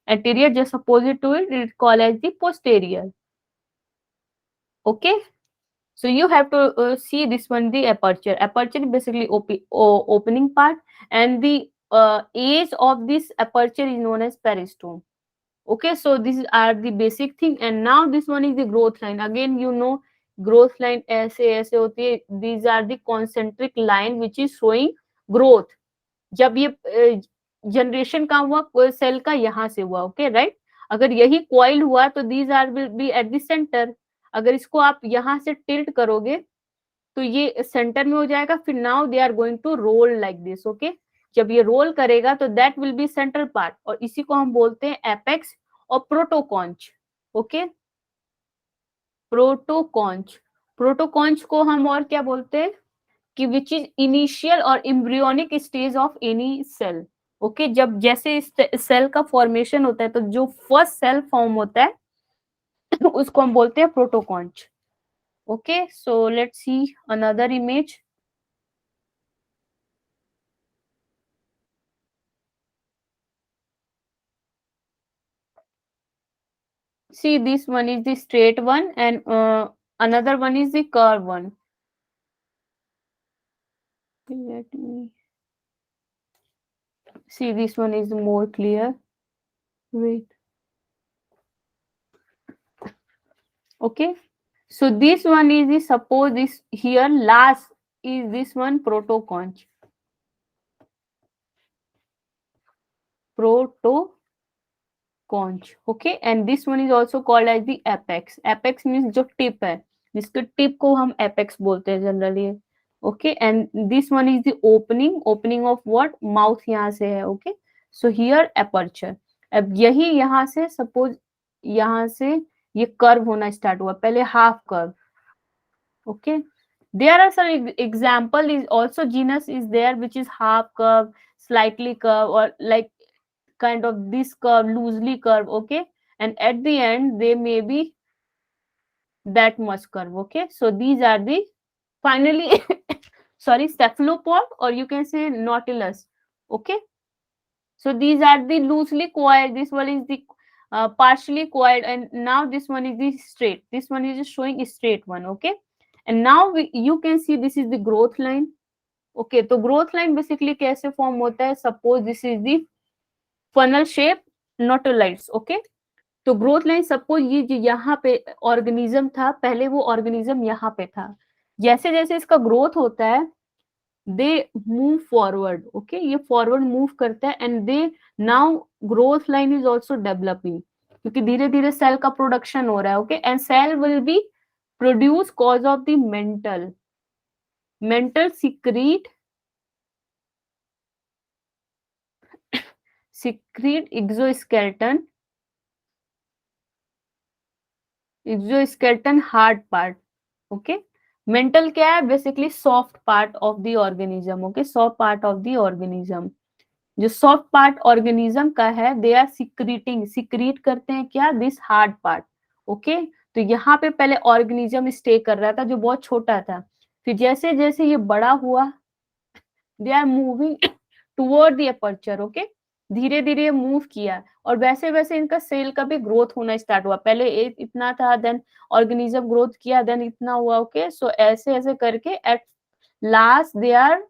anterior just opposite to it call as the posterior, okay. So you have to see this one, the aperture. Aperture is basically opening part, and the age of this aperture is known as peristome. Okay, so these are the basic thing, and now this one is the growth line. Again, you know, growth line ऐसे ऐसे होती है. These are the concentric line which is showing growth. जब ये generation का हुआ cell का यहाँ से हुआ, ओके राइट. अगर यही कॉइल हुआ तो these are will be at the centre. अगर इसको आप यहाँ से टिल्ट करोगे तो ये सेंटर में हो जाएगा. फिर now they are going to roll like this, okay. जब ये रोल करेगा तो that will be centre part, और इसी को हम बोलते हैं एपेक्स और प्रोटोकॉन्च, ओके. प्रोटोकॉन्च, प्रोटोकॉन्च को हम और क्या बोलते हैं कि विच इज इनिशियल और embryonic stage of any cell, okay. जब जैसे सेल का फॉर्मेशन होता है तो जो फर्स्ट सेल फॉर्म होता है उसको हम बोलते हैं protoconch, okay. So let's see another image. See, this one is the straight one and another one is the curved one. Let me see, this one is more clear. Wait. Okay, so this one is the, suppose this here last is this one protoconch. Protoconch, okay, and this one is also called as the apex. Apex means जो tip है, जिसके tip को हम apex बोलते हैं generally, okay. And this one is the opening, opening of what, mouth यहाँ से है, okay. So here aperture. अब यही यहाँ से suppose यहाँ से ये कर्व होना स्टार्ट हुआ, पहले half curve, okay. There are some example is also genus is there which is half curve, slightly curve, or like kind of this curve, loosely curve, okay. And at the end they may be that much curve, okay. So these are the finally sorry, cephalopod, or you can say nautilus, okay. So these are the loosely coiled, this one is the partially coiled, and now this one is the straight, this one is just showing a straight one, okay. And now you can see this is the growth line, okay. तो growth line basically कैसे form होता है, suppose this is the funnel shape nautiloids, okay. तो growth line suppose ये जो यहाँ पे organism था, पहले वो ऑर्गेनिज्म यहाँ पे था, जैसे जैसे इसका ग्रोथ होता है दे मूव फॉरवर्ड, ओके. ये फॉरवर्ड मूव करता है and they now growth line is also developing, क्योंकि धीरे धीरे सेल का प्रोडक्शन हो रहा है, okay. And cell will be produce cause of the mantle secrete exoskeleton hard part, okay. Mantle क्या है, basically soft part of the organism, okay. Soft part of the organism, जो सॉफ्ट पार्ट ऑर्गेनिज्म का है they are secrete करते हैं क्या, this hard part, okay. तो यहाँ पे पहले ऑर्गेनिज्म स्टे कर रहा था जो बहुत छोटा था, फिर जैसे जैसे ये बड़ा हुआ they are moving toward the aperture, okay. धीरे धीरे मूव किया और वैसे वैसे इनका सेल का भी ग्रोथ होना स्टार्ट हुआ, पहले इतना था, देन ऑर्गेनिज्म ग्रोथ किया, देन इतना हुआ, ओके. सो ऐसे ऐसे करके एट लास्ट दे आर,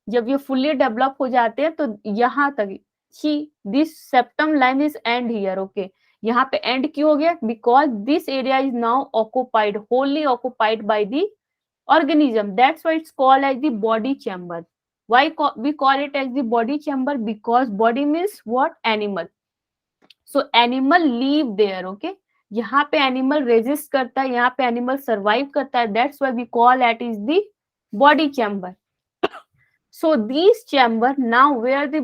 जब ये फुल्ली डेवलप हो जाते हैं तो यहाँ तक ही this septum line is end here, okay. यहाँ पे एंड क्यों हो गया, because this area is now occupied, wholly occupied by the organism, that's why it's called as the body chamber. Why we call it as the body chamber, because body means what, animal. So animal live there, okay. यहाँ पे animal resist करता है, यहाँ पे animal survive करता है, that's why we call it is the body chamber. So these chamber now where the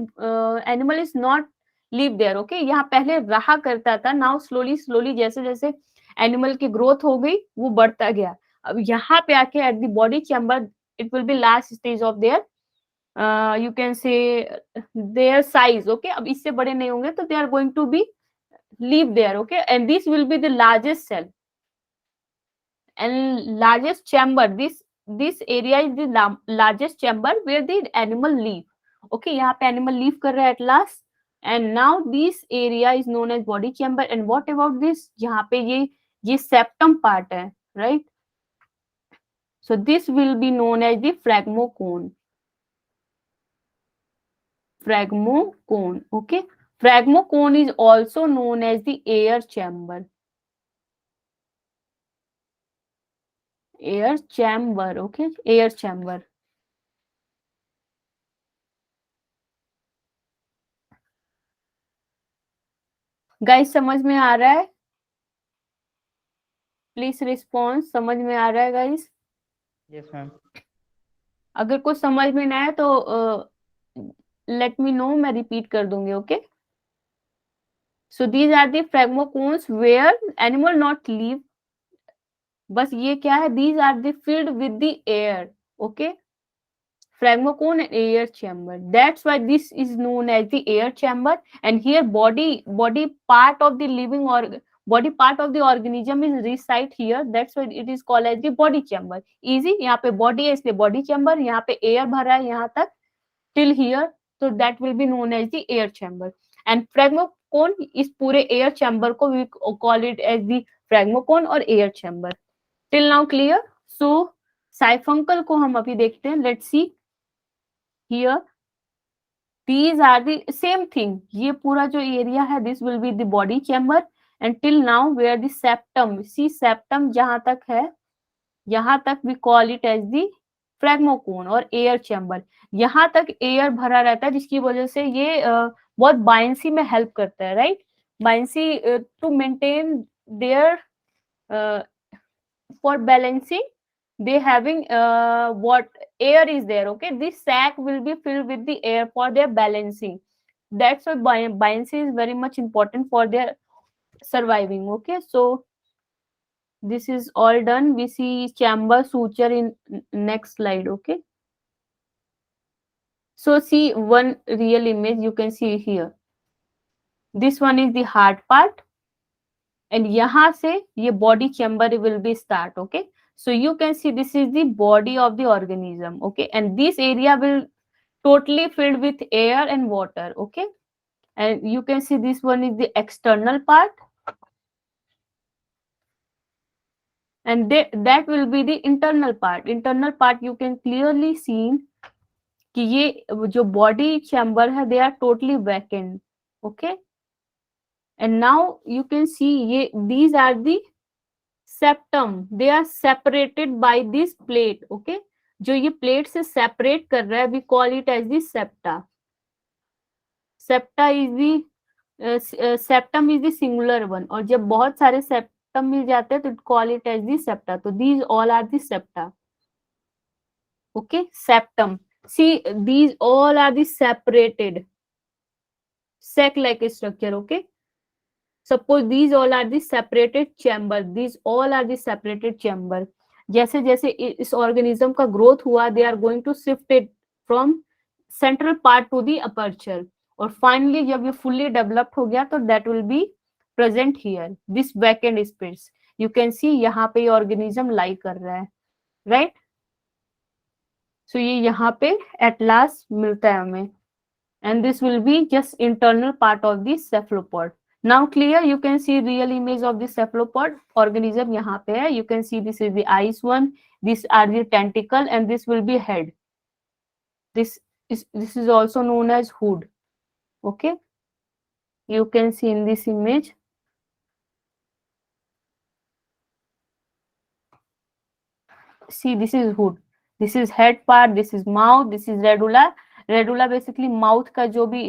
animal is not live there, okay. यहाँ पहले रहा करता था, now slowly जैसे जैसे animal की growth हो गई वो बढ़ता गया. अब यहाँ पे आके at the body chamber it will B last stage of their you can say their size. Okay, अब इससे बड़े नहीं होंगे तो they are going to be live there. Okay, and this will be the largest cell and largest chamber. This area is the largest chamber where the animal live. Okay, यहाँ पे animal live कर रहा है at last. And now this area is known as body chamber. And what about this? यहाँ पे ये septum part है, right? So this will be known as the phragmocone. Phragmocone. Okay, phragmocone is also known as the air chamber. Air chamber. Okay, air chamber. Guys समझ में आ रहा है? Please response, समझ में आ रहा है गाइस? Yes ma'am. अगर कुछ समझ में ना आए तो लेट मी नो, मैं रिपीट कर दूंगी. Okay, so these are the phragmocones where animal not live. बस ये क्या है? These are the filled with the air. Okay, phragmocone and air chamber. That's why this is known as the air chamber. And here body part of the living or body part of the organism is reside here. That's why it is called as the body chamber. Easy. यहाँ पे body है इसलिए body chamber. यहाँ पे air भरा है यहाँ तक till here. So that will be known as the air chamber. And phragmocone इस पूरे air chamber को we call it as the phragmocone और air chamber. Till now clear? So siphuncle को हम अभी देखते हैं. Let's see. Here these are the same thing. ये पूरा जो area है this will be the body chamber. And till now where the septum, see septum जहां तक है यहाँ तक we call it as the phragmocone और air chamber. यहाँ तक air भरा रहता है जिसकी वजह से ये बहुत buoyancy में help करता है, right? Buoyancy to maintain their for balancing. They having what air is there. Okay, this sac will be filled with the air for their balancing. That's why buoyancy is very much important for their surviving. Okay, so this is all done. We see chamber suture in next slide. Okay, so see one real image you can see here. This one is the hard part and यहाँ से ये body chamber will be start. Okay, so you can see this is the body of the organism. Okay, and this area will totally filled with air and water. Okay, and you can see this one is the external part and that will be the internal part. Internal part you can clearly see कि ये जो body chamber है they are totally vacant. Okay, and now you can see ये these are the septum. They are separated by this plate. Okay, जो ये plate से separate कर रहा है we call it as the septa. Septa is the septum is the singular one. और जब बहुत सारे septum मिल जाते हैं तो call it as the septa. तो these all are the septa. Okay, septum. See these all are the separated sac like structure. Okay, suppose these all are the separated chamber. These all are the separated chamber. जैसे जैसे इस organism का growth हुआ they are going to shift it from central part to the aperture. और finally जब ये fully developed हो गया तो that will be present here. This vacant space. You can see यहाँ पे ये organism lie कर रहा है, right? So ये यहाँ पे at last मिलता है हमें. And this will be just internal part of the cephalopod. Now clear? You can see real image of the cephalopod organism यहाँ पे है. You can see this is the eyes one. These are the tentacle and this will be head. This is also known as hood. Okay, you can see in this image. See this is hood. This is head part. This is mouth. This is radula. Radula basically mouth का जो भी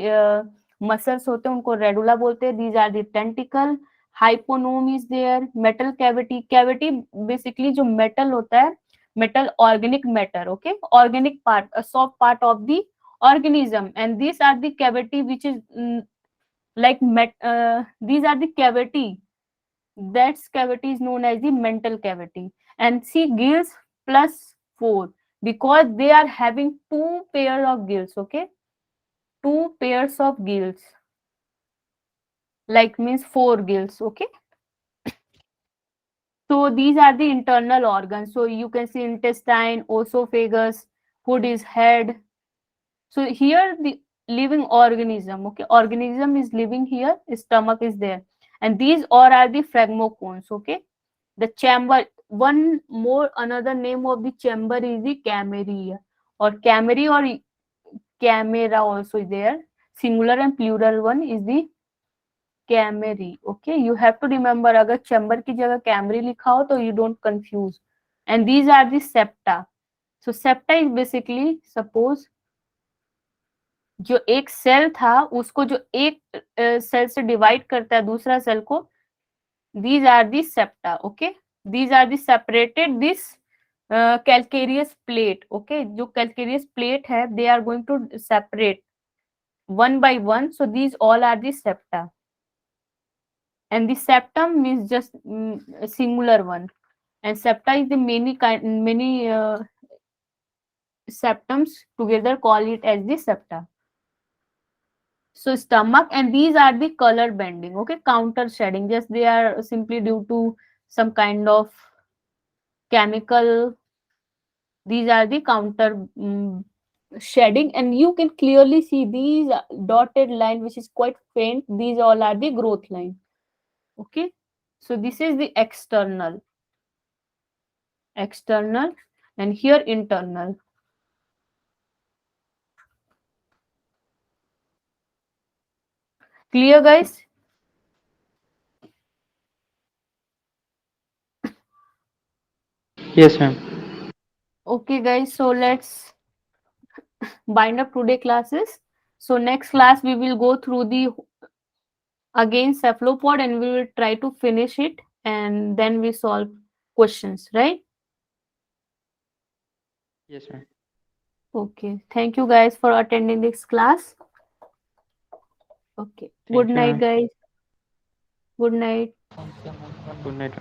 muscles होते हैं उनको radula बोलते हैं. These are the tentacle. Hyponome is there. Metal cavity. Cavity basically जो metal होता है, metal organic matter. Okay, organic part, a soft part of the organism. And these are the cavity which is like these are the cavity. That cavity is known as the mental cavity. And see gills plus 4. because they are having two pair of gills, okay? Two pairs of gills, like means four gills, okay? So these are the internal organs. So you can see intestine, esophagus, food is head. So here the living organism, okay? Organism is living here, stomach is there. And these all are the phragmocones, okay? The chamber, one more, another name of the chamber is the camera, or camera, or camera also is there. Singular and plural one is the camerae. Okay, you have to remember, अगर chamber की जगह Camry लिखा हो तो you don't confuse. And these are the septa. So septa is basically, suppose जो एक cell था उसको जो एक सेल से डिवाइड करता है दूसरा सेल को, these are the septa. Okay, these are the separated this calcareous plate. Okay, जो calcareous plate है, they are going to separate one by one. So these all are the septa. And the septum is just a singular one, and septa is the many septums together call it as the septa. So stomach, and these are the color bending, okay, counter shedding, just they are simply due to some kind of chemical. These are the counter shedding, and you can clearly see these dotted line which is quite faint, these all are the growth line. Okay, so this is the external, and here internal. Clear, guys? Yes, ma'am. Okay, guys, so let's bind up today classes. So next class we will go through the again cephalopod, and we will try to finish it, and then we solve questions, right? Yes, ma'am. Okay, thank you guys for attending this class. Okay, Thank good you, night, ma'am. guys. Good night. Thank you, ma'am. Good night.